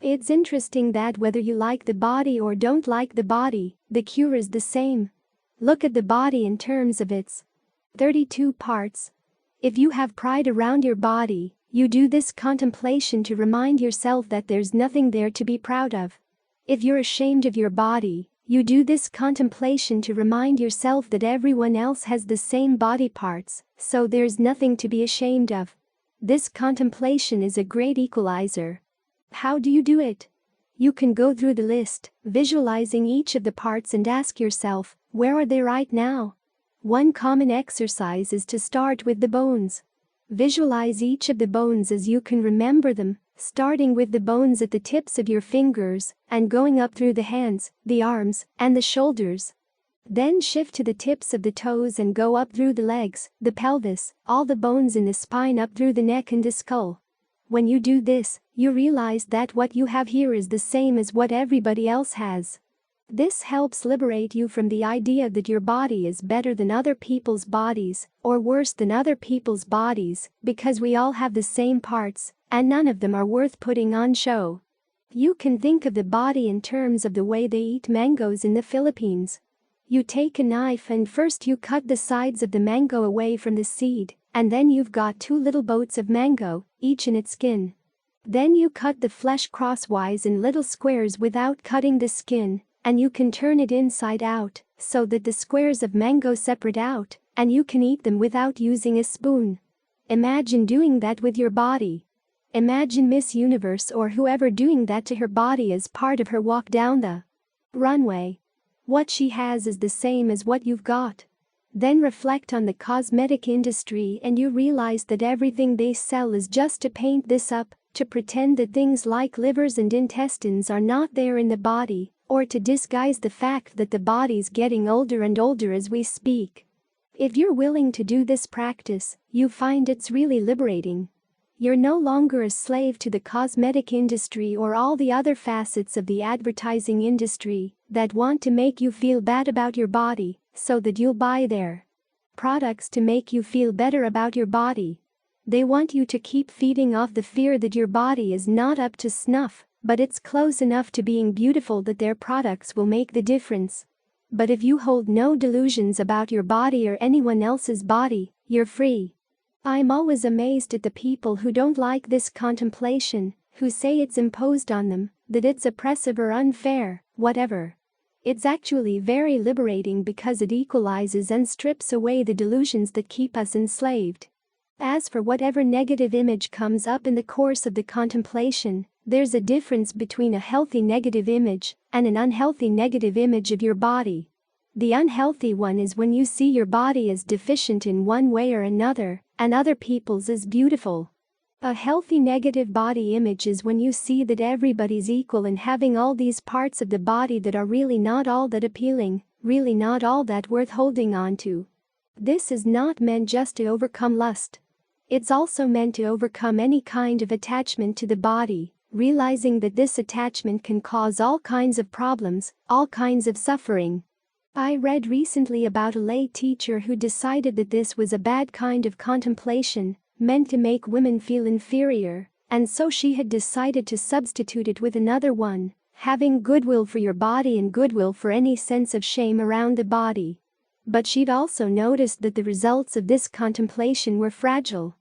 It's interesting that whether you like the body or don't like the body, the cure is the same. Look at the body in terms of its 32 parts. If you have pride around your body, you do this contemplation to remind yourself that there's nothing there to be proud of. If you're ashamed of your body, you do this contemplation to remind yourself that everyone else has the same body parts, so there's nothing to be ashamed of. This contemplation is a great equalizer. How do you do it? You can go through the list, visualizing each of the parts, and ask yourself, where are they right now? One common exercise is to start with the bones. Visualize each of the bones as you can remember them, starting with the bones at the tips of your fingers and going up through the hands, the arms, and the shoulders. Then shift to the tips of the toes and go up through the legs, the pelvis, all the bones in the spine, up through the neck and the skull. When you do this, you realize that what you have here is the same as what everybody else has. This helps liberate you from the idea that your body is better than other people's bodies, or worse than other people's bodies, because we all have the same parts, and none of them are worth putting on show. You can think of the body in terms of the way they eat mangoes in the Philippines. You take a knife and first you cut the sides of the mango away from the seed, and then you've got two little boats of mango, each in its skin. Then you cut the flesh crosswise in little squares without cutting the skin, and you can turn it inside out, so that the squares of mango separate out, and you can eat them without using a spoon. Imagine doing that with your body. Imagine Miss Universe or whoever doing that to her body as part of her walk down the runway. What she has is the same as what you've got. Then reflect on the cosmetic industry and you realize that everything they sell is just to paint this up, to pretend that things like livers and intestines are not there in the body, or to disguise the fact that the body's getting older and older as we speak. If you're willing to do this practice, you find it's really liberating. You're no longer a slave to the cosmetic industry or all the other facets of the advertising industry that want to make you feel bad about your body, so that you'll buy their products to make you feel better about your body. They want you to keep feeding off the fear that your body is not up to snuff, but it's close enough to being beautiful that their products will make the difference. But if you hold no delusions about your body or anyone else's body, you're free. I'm always amazed at the people who don't like this contemplation, who say it's imposed on them, that it's oppressive or unfair, whatever. It's actually very liberating because it equalizes and strips away the delusions that keep us enslaved. As for whatever negative image comes up in the course of the contemplation, there's a difference between a healthy negative image and an unhealthy negative image of your body. The unhealthy one is when you see your body as deficient in one way or another, and other people's as beautiful. A healthy negative body image is when you see that everybody's equal in having all these parts of the body that are really not all that appealing, really not all that worth holding on to. This is not meant just to overcome lust. It's also meant to overcome any kind of attachment to the body, realizing that this attachment can cause all kinds of problems, all kinds of suffering. I read recently about a lay teacher who decided that this was a bad kind of contemplation, meant to make women feel inferior, and so she had decided to substitute it with another one, having goodwill for your body and goodwill for any sense of shame around the body. But she'd also noticed that the results of this contemplation were fragile.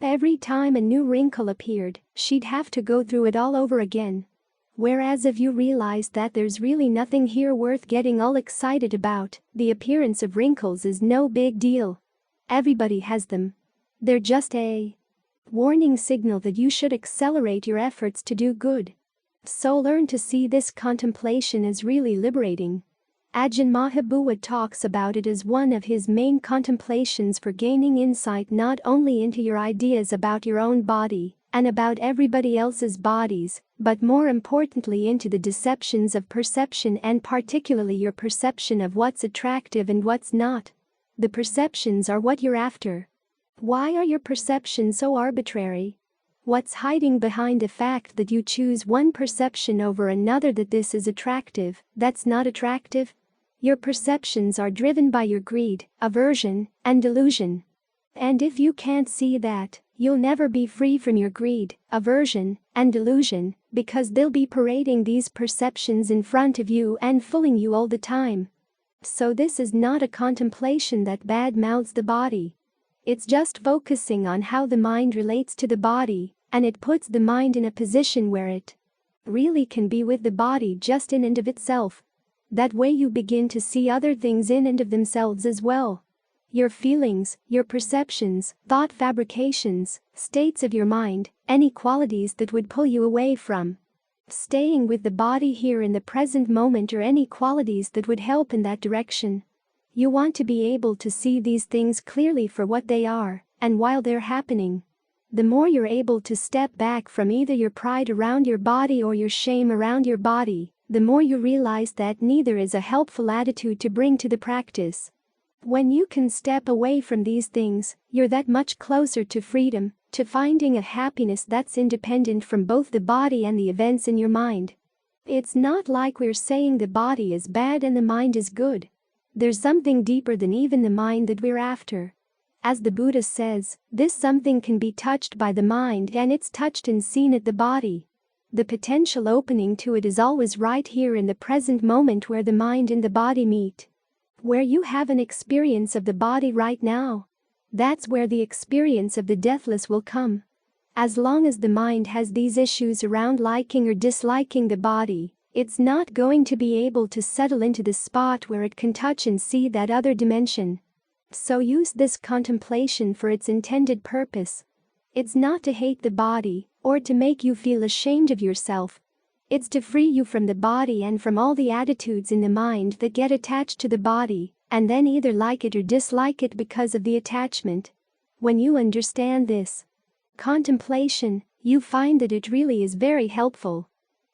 Every time a new wrinkle appeared, she'd have to go through it all over again. Whereas if you realize that there's really nothing here worth getting all excited about, the appearance of wrinkles is no big deal. Everybody has them. They're just a warning signal that you should accelerate your efforts to do good. So learn to see this contemplation as really liberating. Ajahn Mahabua talks about it as one of his main contemplations for gaining insight not only into your ideas about your own body and about everybody else's bodies, but more importantly into the deceptions of perception and particularly your perception of what's attractive and what's not. The perceptions are what you're after. Why are your perceptions so arbitrary? What's hiding behind the fact that you choose one perception over another, that this is attractive, that's not attractive? Your perceptions are driven by your greed, aversion, and delusion. And if you can't see that, you'll never be free from your greed, aversion, and delusion, because they'll be parading these perceptions in front of you and fooling you all the time. So this is not a contemplation that bad-mouths the body. It's just focusing on how the mind relates to the body, and it puts the mind in a position where it really can be with the body just in and of itself. That way you begin to see other things in and of themselves as well. Your feelings, your perceptions, thought fabrications, states of your mind, any qualities that would pull you away from staying with the body here in the present moment, or any qualities that would help in that direction. You want to be able to see these things clearly for what they are, and while they're happening. The more you're able to step back from either your pride around your body or your shame around your body, the more you realize that neither is a helpful attitude to bring to the practice. When you can step away from these things, you're that much closer to freedom, to finding a happiness that's independent from both the body and the events in your mind. It's not like we're saying the body is bad and the mind is good. There's something deeper than even the mind that we're after. As the Buddha says, this something can be touched by the mind, and it's touched and seen at the body. The potential opening to it is always right here in the present moment, where the mind and the body meet. Where you have an experience of the body right now. That's where the experience of the deathless will come. As long as the mind has these issues around liking or disliking the body, it's not going to be able to settle into the spot where it can touch and see that other dimension. So use this contemplation for its intended purpose. It's not to hate the body, or to make you feel ashamed of yourself. It's to free you from the body and from all the attitudes in the mind that get attached to the body, and then either like it or dislike it because of the attachment. When you understand this contemplation, you find that it really is very helpful.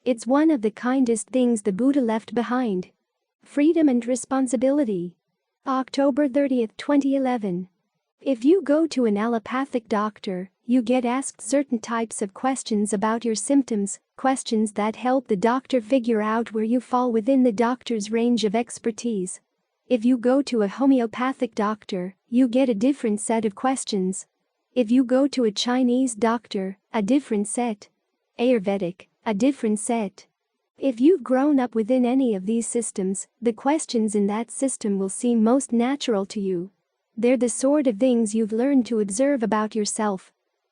It's one of the kindest things the Buddha left behind. Freedom and responsibility. October 30, 2011. If you go to an allopathic doctor, you get asked certain types of questions about your symptoms, questions that help the doctor figure out where you fall within the doctor's range of expertise. If you go to a homeopathic doctor, you get a different set of questions. If you go to a Chinese doctor, a different set. Ayurvedic, a different set. If you've grown up within any of these systems, the questions in that system will seem most natural to you. They're the sort of things you've learned to observe about yourself.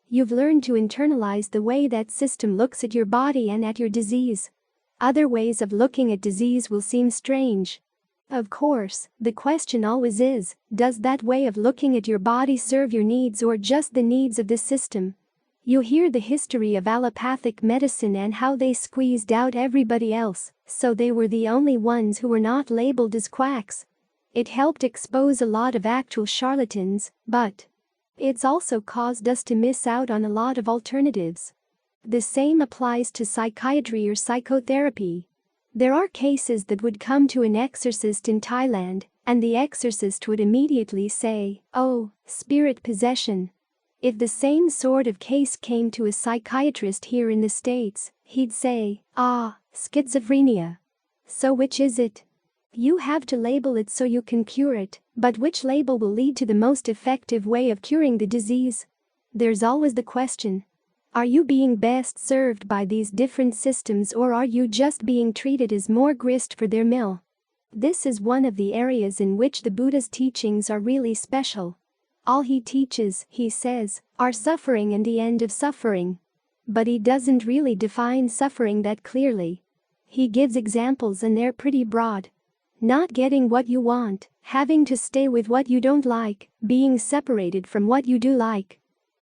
You've learned to internalize the way that system looks at your body and at your disease. Other ways of looking at disease will seem strange. Of course, the question always is, does that way of looking at your body serve your needs or just the needs of the system? You hear the history of allopathic medicine and how they squeezed out everybody else, so they were the only ones who were not labeled as quacks. It helped expose a lot of actual charlatans, but it's also caused us to miss out on a lot of alternatives. The same applies to psychiatry or psychotherapy. There are cases that would come to an exorcist in Thailand, and the exorcist would immediately say, "Oh, spirit possession." If the same sort of case came to a psychiatrist here in the States, he'd say, "Ah, schizophrenia." So which is it? You have to label it so you can cure it, but which label will lead to the most effective way of curing the disease? There's always the question. Are you being best served by these different systems, or are you just being treated as more grist for their mill? This is one of the areas in which the Buddha's teachings are really special. All he teaches, he says, are suffering and the end of suffering. But he doesn't really define suffering that clearly. He gives examples and they're pretty broad. Not getting what you want, having to stay with what you don't like, being separated from what you do like.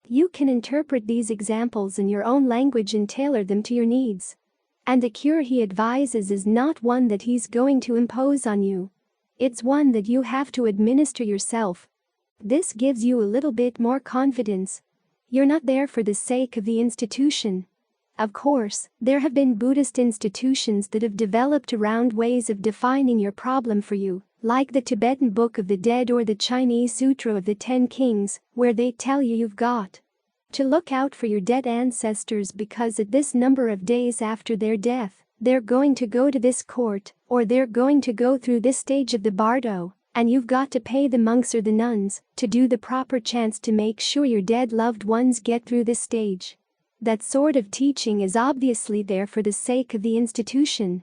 You can interpret these examples in your own language and tailor them to your needs. And the cure he advises is not one that he's going to impose on you. It's one that you have to administer yourself. This gives you a little bit more confidence. You're not there for the sake of the institution. Of course, there have been Buddhist institutions that have developed around ways of defining your problem for you, like the Tibetan Book of the Dead or the Chinese Sutra of the 10 Kings, where they tell you you've got to look out for your dead ancestors, because at this number of days after their death, they're going to go to this court, or they're going to go through this stage of the bardo, and you've got to pay the monks or the nuns to do the proper chants to make sure your dead loved ones get through this stage. That sort of teaching is obviously there for the sake of the institution.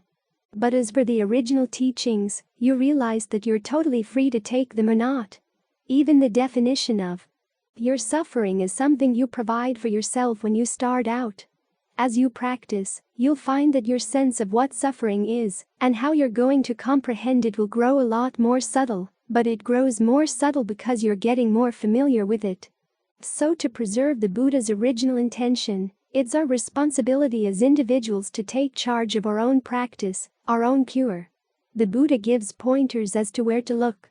But as for the original teachings, you realize that you're totally free to take them or not. Even the definition of your suffering is something you provide for yourself when you start out. As you practice, you'll find that your sense of what suffering is and how you're going to comprehend it will grow a lot more subtle, but it grows more subtle because you're getting more familiar with it. So to preserve the Buddha's original intention, it's our responsibility as individuals to take charge of our own practice, our own cure. The Buddha gives pointers as to where to look.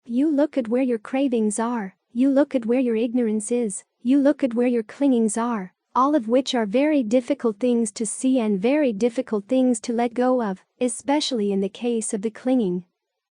You look at where your cravings are, you look at where your ignorance is, you look at where your clingings are, all of which are very difficult things to see and very difficult things to let go of, especially in the case of the clinging.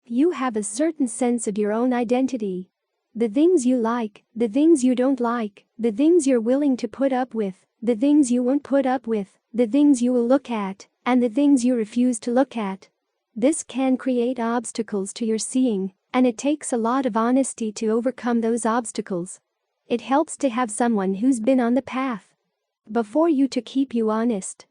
You have a certain sense of your own identity. The things you like, the things you don't like, the things you're willing to put up with, the things you won't put up with, the things you will look at, and the things you refuse to look at. This can create obstacles to your seeing, and it takes a lot of honesty to overcome those obstacles. It helps to have someone who's been on the path before you to keep you honest.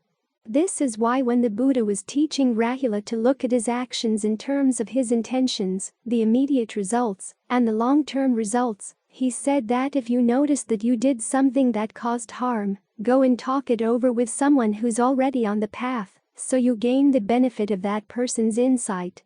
This is why when the Buddha was teaching Rahula to look at his actions in terms of his intentions, the immediate results, and the long-term results, he said that if you notice that you did something that caused harm, go and talk it over with someone who's already on the path, so you gain the benefit of that person's insight.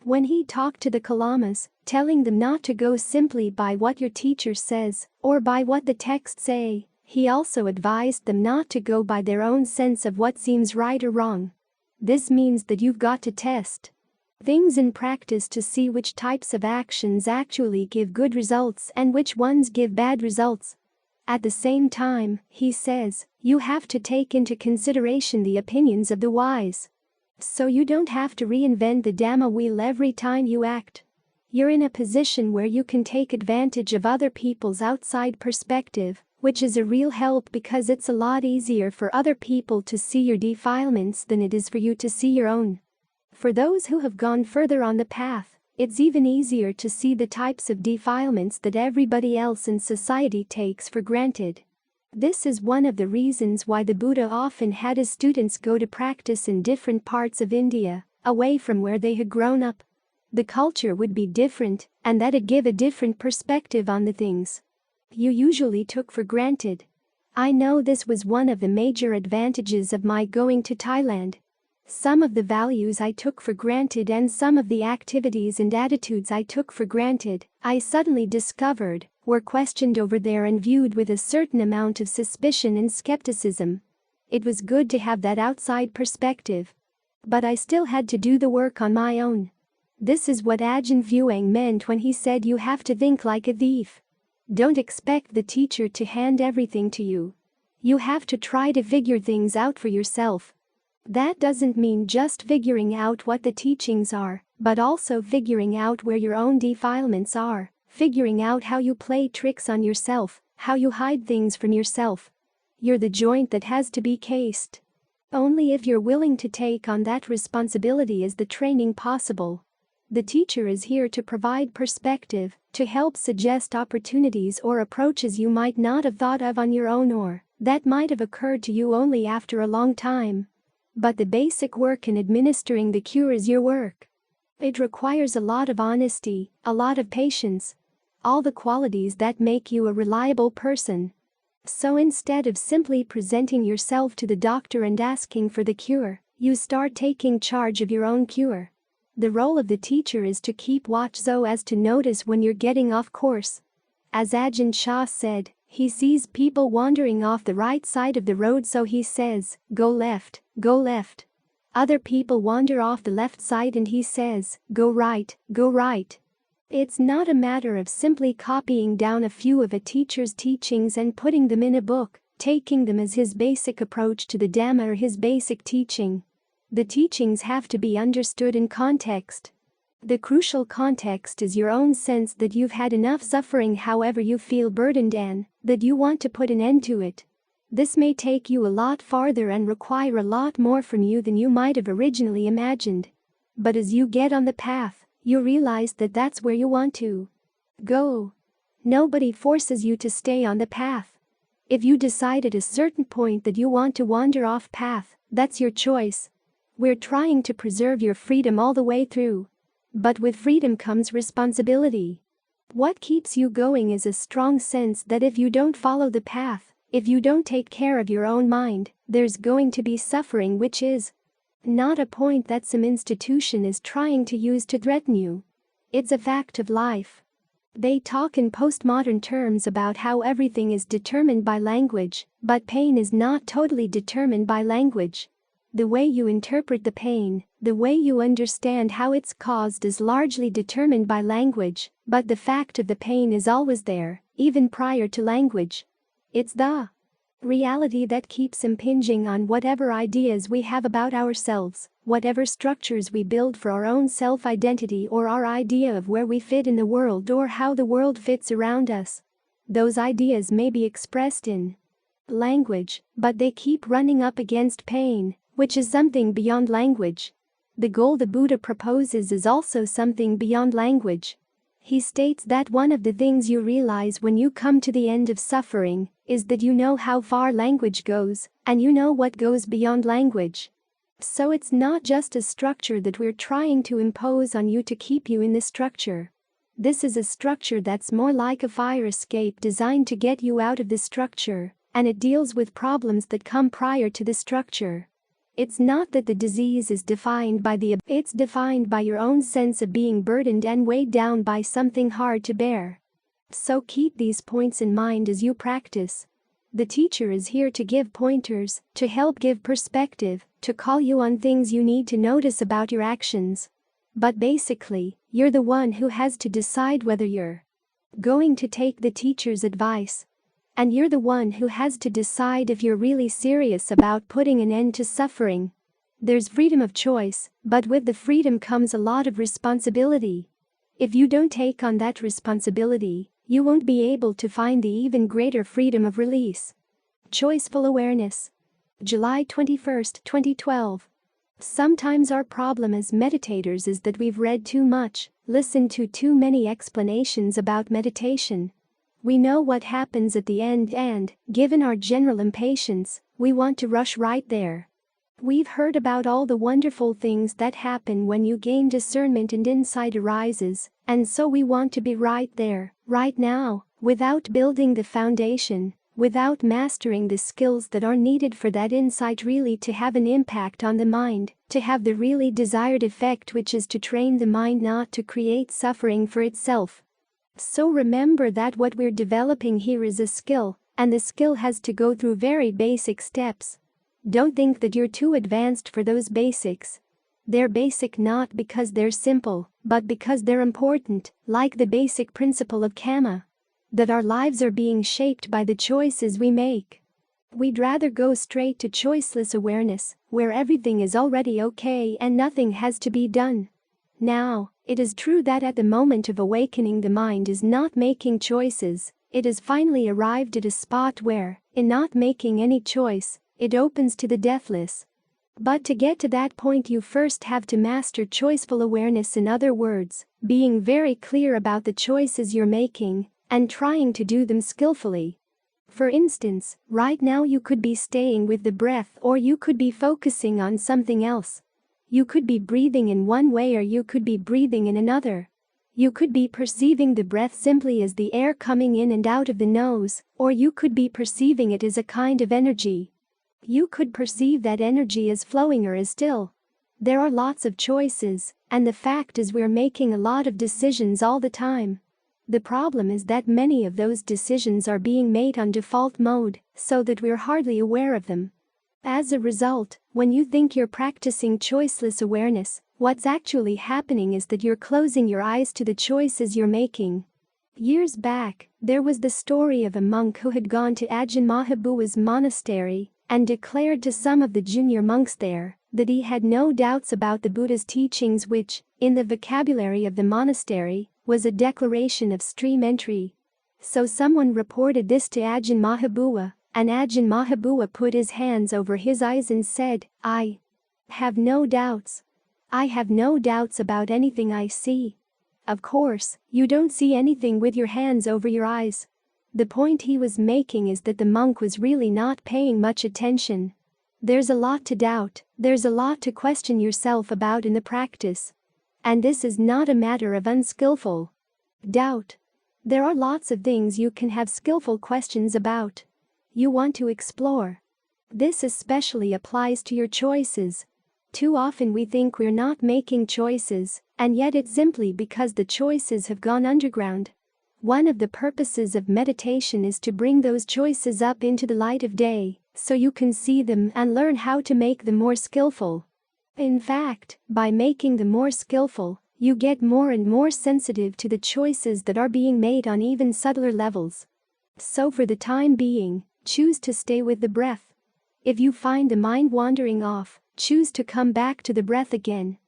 When he talked to the Kalamas, telling them not to go simply by what your teacher says, or by what the texts say, he also advised them not to go by their own sense of what seems right or wrong. This means that you've got to test things in practice to see which types of actions actually give good results and which ones give bad results. At the same time, he says, you have to take into consideration the opinions of the wise. So you don't have to reinvent the Dhamma wheel every time you act. You're in a position where you can take advantage of other people's outside perspective, which is a real help because it's a lot easier for other people to see your defilements than it is for you to see your own. For those who have gone further on the path, it's even easier to see the types of defilements that everybody else in society takes for granted. This is one of the reasons why the Buddha often had his students go to practice in different parts of India, away from where they had grown up. The culture would be different, and that'd give a different perspective on the things you usually took for granted. I know this was one of the major advantages of my going to Thailand. Some of the values I took for granted and some of the activities and attitudes I took for granted, I suddenly discovered, were questioned over there and viewed with a certain amount of suspicion and skepticism. It was good to have that outside perspective. But I still had to do the work on my own. This is what Ajahn Fuang meant when he said you have to think like a thief. Don't expect the teacher to hand everything to you. You have to try to figure things out for yourself. That doesn't mean just figuring out what the teachings are, but also figuring out where your own defilements are, figuring out how you play tricks on yourself, how you hide things from yourself. You're the joint that has to be cased. Only if you're willing to take on that responsibility is the training possible. The teacher is here to provide perspective, to help suggest opportunities or approaches you might not have thought of on your own or that might have occurred to you only after a long time. But the basic work in administering the cure is your work. It requires a lot of honesty, a lot of patience, all the qualities that make you a reliable person. So instead of simply presenting yourself to the doctor and asking for the cure, you start taking charge of your own cure. The role of the teacher is to keep watch so as to notice when you're getting off course. As Ajahn Chah said, he sees people wandering off the right side of the road, so he says, go left, go left. Other people wander off the left side and he says, go right, go right. It's not a matter of simply copying down a few of a teacher's teachings and putting them in a book, taking them as his basic approach to the Dhamma or his basic teaching. The teachings have to be understood in context. The crucial context is your own sense that you've had enough suffering, however you feel burdened, and that you want to put an end to it. This may take you a lot farther and require a lot more from you than you might have originally imagined. But as you get on the path, you realize that that's where you want to go. Nobody forces you to stay on the path. If you decide at a certain point that you want to wander off path, that's your choice. We're trying to preserve your freedom all the way through. But with freedom comes responsibility. What keeps you going is a strong sense that if you don't follow the path, if you don't take care of your own mind, there's going to be suffering, which is not a point that some institution is trying to use to threaten you. It's a fact of life. They talk in postmodern terms about how everything is determined by language, but pain is not totally determined by language. The way you interpret the pain, the way you understand how it's caused is largely determined by language, but the fact of the pain is always there, even prior to language. It's the reality that keeps impinging on whatever ideas we have about ourselves, whatever structures we build for our own self-identity or our idea of where we fit in the world or how the world fits around us. Those ideas may be expressed in language, but they keep running up against pain, which is something beyond language. The goal the Buddha proposes is also something beyond language. He states that one of the things you realize when you come to the end of suffering is that you know how far language goes, and you know what goes beyond language. So it's not just a structure that we're trying to impose on you to keep you in the structure. This is a structure that's more like a fire escape designed to get you out of the structure, and it deals with problems that come prior to the structure. It's not that the disease is defined by it's defined by your own sense of being burdened and weighed down by something hard to bear. So keep these points in mind as you practice. The teacher is here to give pointers, to help give perspective, to call you on things you need to notice about your actions. But basically, you're the one who has to decide whether you're going to take the teacher's advice. And you're the one who has to decide if you're really serious about putting an end to suffering. There's freedom of choice, but with the freedom comes a lot of responsibility. If you don't take on that responsibility, you won't be able to find the even greater freedom of release. Choiceful awareness. July 21, 2012. Sometimes our problem as meditators is that we've read too much, listened to too many explanations about meditation. We know what happens at the end and, given our general impatience, we want to rush right there. We've heard about all the wonderful things that happen when you gain discernment and insight arises, and so we want to be right there, right now, without building the foundation, without mastering the skills that are needed for that insight really to have an impact on the mind, to have the really desired effect, which is to train the mind not to create suffering for itself. So remember that what we're developing here is a skill, and the skill has to go through very basic steps. Don't think that you're too advanced for those basics. They're basic not because they're simple, but because they're important, like the basic principle of karma. That our lives are being shaped by the choices we make. We'd rather go straight to choiceless awareness, where everything is already okay and nothing has to be done. Now, it is true that at the moment of awakening the mind is not making choices, it has finally arrived at a spot where, in not making any choice, it opens to the deathless. But to get to that point you first have to master choiceful awareness, in other words, being very clear about the choices you're making, and trying to do them skillfully. For instance, right now you could be staying with the breath, or you could be focusing on something else. You could be breathing in one way, or you could be breathing in another. You could be perceiving the breath simply as the air coming in and out of the nose, or you could be perceiving it as a kind of energy. You could perceive that energy as flowing or as still. There are lots of choices, and the fact is we're making a lot of decisions all the time. The problem is that many of those decisions are being made on default mode, so that we're hardly aware of them. As a result, when you think you're practicing choiceless awareness, what's actually happening is that you're closing your eyes to the choices you're making. Years back, there was the story of a monk who had gone to Ajahn Mahabua's monastery and declared to some of the junior monks there that he had no doubts about the Buddha's teachings, which, In the vocabulary of the monastery was a declaration of stream entry. So someone reported this to Ajahn Mahabua, and Ajahn Mahabua put his hands over his eyes and said, "I have no doubts. I have no doubts about anything I see." Of course, you don't see anything with your hands over your eyes. The point he was making is that the monk was really not paying much attention. There's a lot to doubt, there's a lot to question yourself about in the practice. And this is not a matter of unskillful doubt. There are lots of things you can have skillful questions about. You want to explore. This especially applies to your choices. Too often we think we're not making choices, and yet it's simply because the choices have gone underground. One of the purposes of meditation is to bring those choices up into the light of day, so you can see them and learn how to make them more skillful. In fact, by making them more skillful, you get more and more sensitive to the choices that are being made on even subtler levels. So for the time being, choose to stay with the breath. If you find the mind wandering off, choose to come back to the breath again.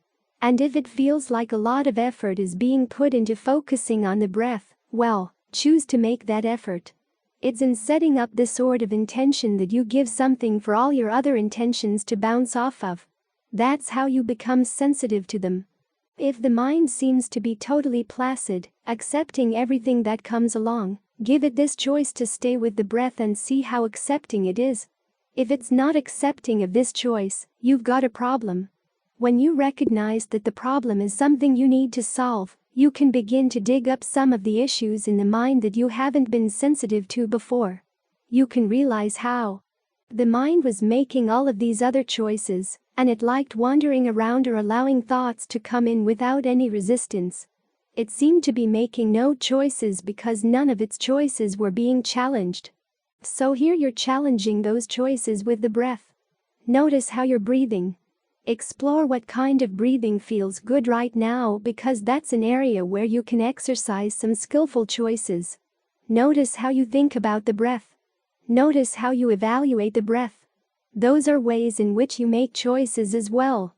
And if it feels like a lot of effort is being put into focusing on the breath, well, choose to make that effort. It's in setting up this sort of intention that you give something for all your other intentions to bounce off of. That's how you become sensitive to them. If the mind seems to be totally placid, accepting everything that comes along, give it this choice to stay with the breath and see how accepting it is. If it's not accepting of this choice, you've got a problem. When you recognize that the problem is something you need to solve, you can begin to dig up some of the issues in the mind that you haven't been sensitive to before. You can realize how the mind was making all of these other choices, and it liked wandering around or allowing thoughts to come in without any resistance. It seemed to be making no choices because none of its choices were being challenged. So here you're challenging those choices with the breath. Notice how you're breathing. Explore what kind of breathing feels good right now, because that's an area where you can exercise some skillful choices. Notice how you think about the breath. Notice how you evaluate the breath. Those are ways in which you make choices as well.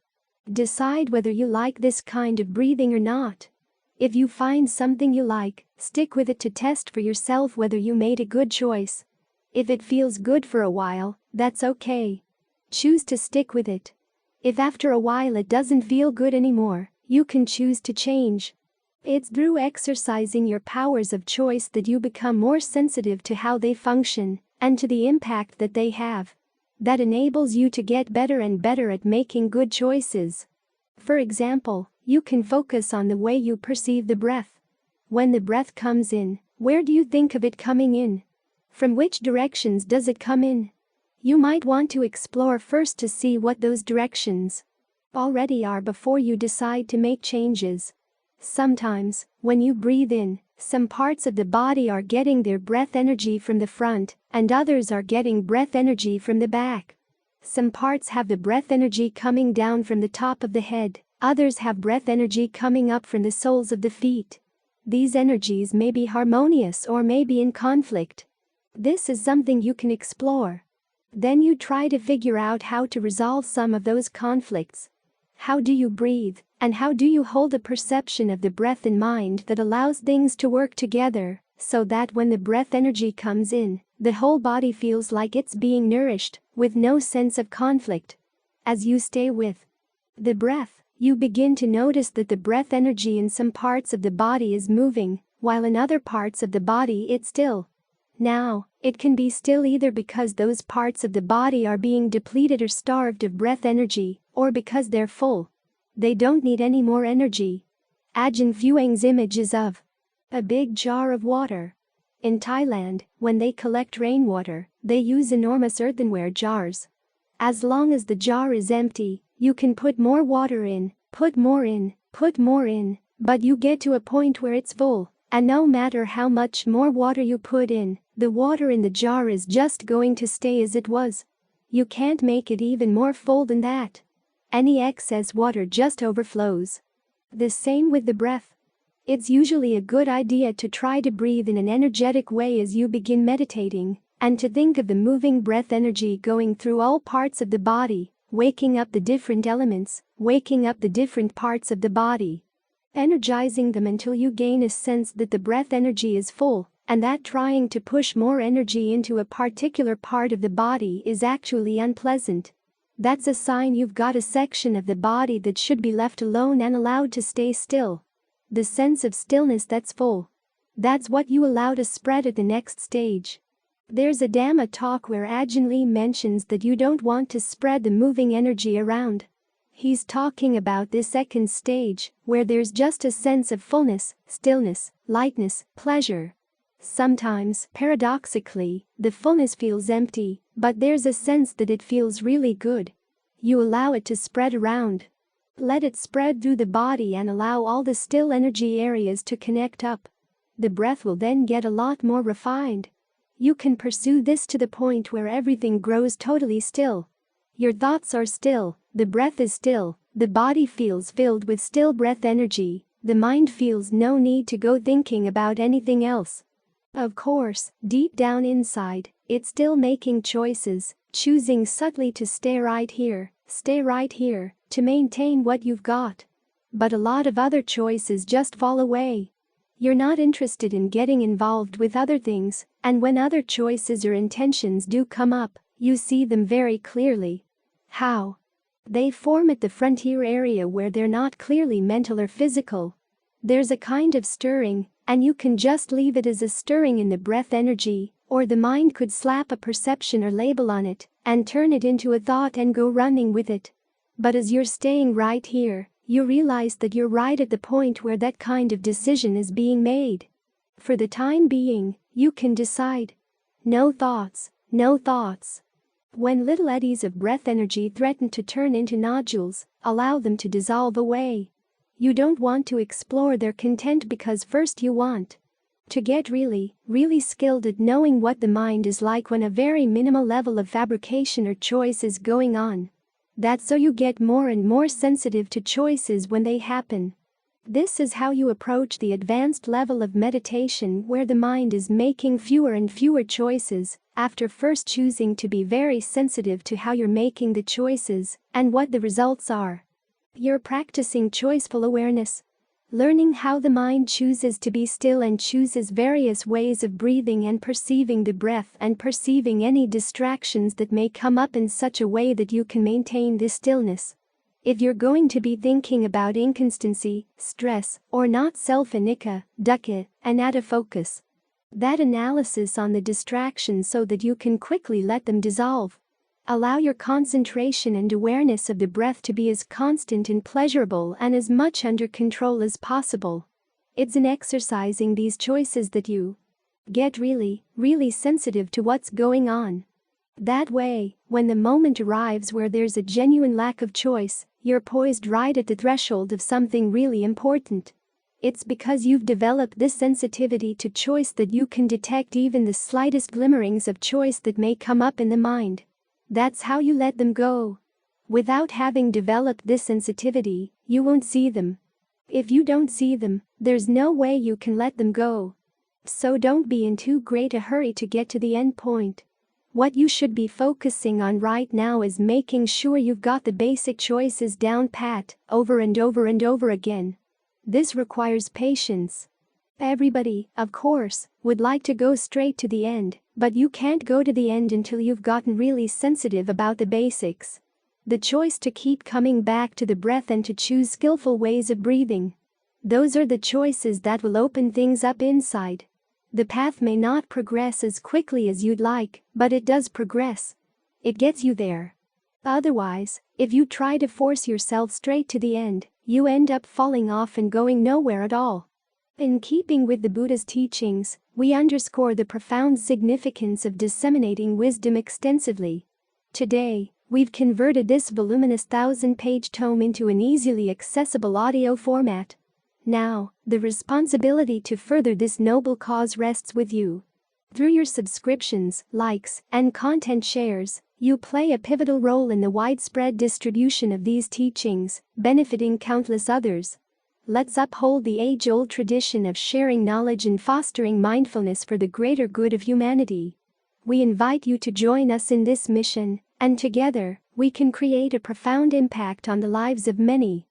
Decide whether you like this kind of breathing or not. If you find something you like, stick with it to test for yourself whether you made a good choice. If it feels good for a while, that's okay. Choose to stick with it. If after a while it doesn't feel good anymore, you can choose to change. It's through exercising your powers of choice that you become more sensitive to how they function and to the impact that they have. That enables you to get better and better at making good choices. For example, you can focus on the way you perceive the breath. When the breath comes in, where do you think of it coming in? From which directions does it come in? You might want to explore first to see what those directions already are before you decide to make changes. Sometimes, when you breathe in, some parts of the body are getting their breath energy from the front, and others are getting breath energy from the back. Some parts have the breath energy coming down from the top of the head, others have breath energy coming up from the soles of the feet. These energies may be harmonious or may be in conflict. This is something you can explore. Then you try to figure out how to resolve some of those conflicts. How do you breathe, and how do you hold a perception of the breath in mind that allows things to work together, so that when the breath energy comes in, the whole body feels like it's being nourished, with no sense of conflict. As you stay with the breath, you begin to notice that the breath energy in some parts of the body is moving, while in other parts of the body it's still. Now, it can be still either because those parts of the body are being depleted or starved of breath energy, or because they're full. They don't need any more energy. Ajahn Fuang's image is of a big jar of water. In Thailand, when they collect rainwater, they use enormous earthenware jars. As long as the jar is empty, you can put more water in, put more in, but you get to a point where it's full, and no matter how much more water you put in, the water in the jar is just going to stay as it was. You can't make it even more full than that. Any excess water just overflows. The same with the breath. It's usually a good idea to try to breathe in an energetic way as you begin meditating, and to think of the moving breath energy going through all parts of the body, waking up the different elements, waking up the different parts of the body, energizing them until you gain a sense that the breath energy is full, and that trying to push more energy into a particular part of the body is actually unpleasant. That's a sign you've got a section of the body that should be left alone and allowed to stay still. The sense of stillness that's full. That's what you allow to spread at the next stage. There's a Dhamma talk where Ajahn Lee mentions that you don't want to spread the moving energy around. He's talking about this second stage, where there's just a sense of fullness, stillness, lightness, pleasure. Sometimes, paradoxically, the fullness feels empty, but there's a sense that it feels really good. You allow it to spread around. Let it spread through the body and allow all the still energy areas to connect up. The breath will then get a lot more refined. You can pursue this to the point where everything grows totally still. Your thoughts are still, the breath is still, the body feels filled with still breath energy, the mind feels no need to go thinking about anything else. Of course, deep down inside, it's still making choices, choosing subtly to stay right here, to maintain what you've got. But a lot of other choices just fall away. You're not interested in getting involved with other things, and when other choices or intentions do come up, you see them very clearly. How? They form at the frontier area where they're not clearly mental or physical. There's a kind of stirring, and you can just leave it as a stirring in the breath energy, or the mind could slap a perception or label on it, and turn it into a thought and go running with it. But as you're staying right here, you realize that you're right at the point where that kind of decision is being made. For the time being, you can decide. No thoughts, no thoughts. When little eddies of breath energy threaten to turn into nodules, allow them to dissolve away. You don't want to explore their content because first you want to get really, really skilled at knowing what the mind is like when a very minimal level of fabrication or choice is going on. That's so you get more and more sensitive to choices when they happen. This is how you approach the advanced level of meditation where the mind is making fewer and fewer choices, after first choosing to be very sensitive to how you're making the choices and what the results are. You're practicing choiceful awareness, learning how the mind chooses to be still and chooses various ways of breathing and perceiving the breath and perceiving any distractions that may come up in such a way that you can maintain this stillness. If you're going to be thinking about inconstancy, stress, or not self-anicca, dukkha, anatta focus. That analysis on the distractions so that you can quickly let them dissolve. Allow your concentration and awareness of the breath to be as constant and pleasurable and as much under control as possible. It's in exercising these choices that you get really, really sensitive to what's going on. That way, when the moment arrives where there's a genuine lack of choice, you're poised right at the threshold of something really important. It's because you've developed this sensitivity to choice that you can detect even the slightest glimmerings of choice that may come up in the mind. That's how you let them go. Without having developed this sensitivity, you won't see them. If you don't see them, there's no way you can let them go. So don't be in too great a hurry to get to the end point. What you should be focusing on right now is making sure you've got the basic choices down pat, over and over and over again. This requires patience. Everybody, of course, would like to go straight to the end, but you can't go to the end until you've gotten really sensitive about the basics. The choice to keep coming back to the breath and to choose skillful ways of breathing. Those are the choices that will open things up inside. The path may not progress as quickly as you'd like, but it does progress. It gets you there. Otherwise, if you try to force yourself straight to the end, you end up falling off and going nowhere at all. In keeping with the Buddha's teachings, we underscore the profound significance of disseminating wisdom extensively. Today, we've converted this voluminous 1,000-page tome into an easily accessible audio format. Now, the responsibility to further this noble cause rests with you. Through your subscriptions, likes, and content shares, you play a pivotal role in the widespread distribution of these teachings, benefiting countless others. Let's uphold the age-old tradition of sharing knowledge and fostering mindfulness for the greater good of humanity. We invite you to join us in this mission, and together, we can create a profound impact on the lives of many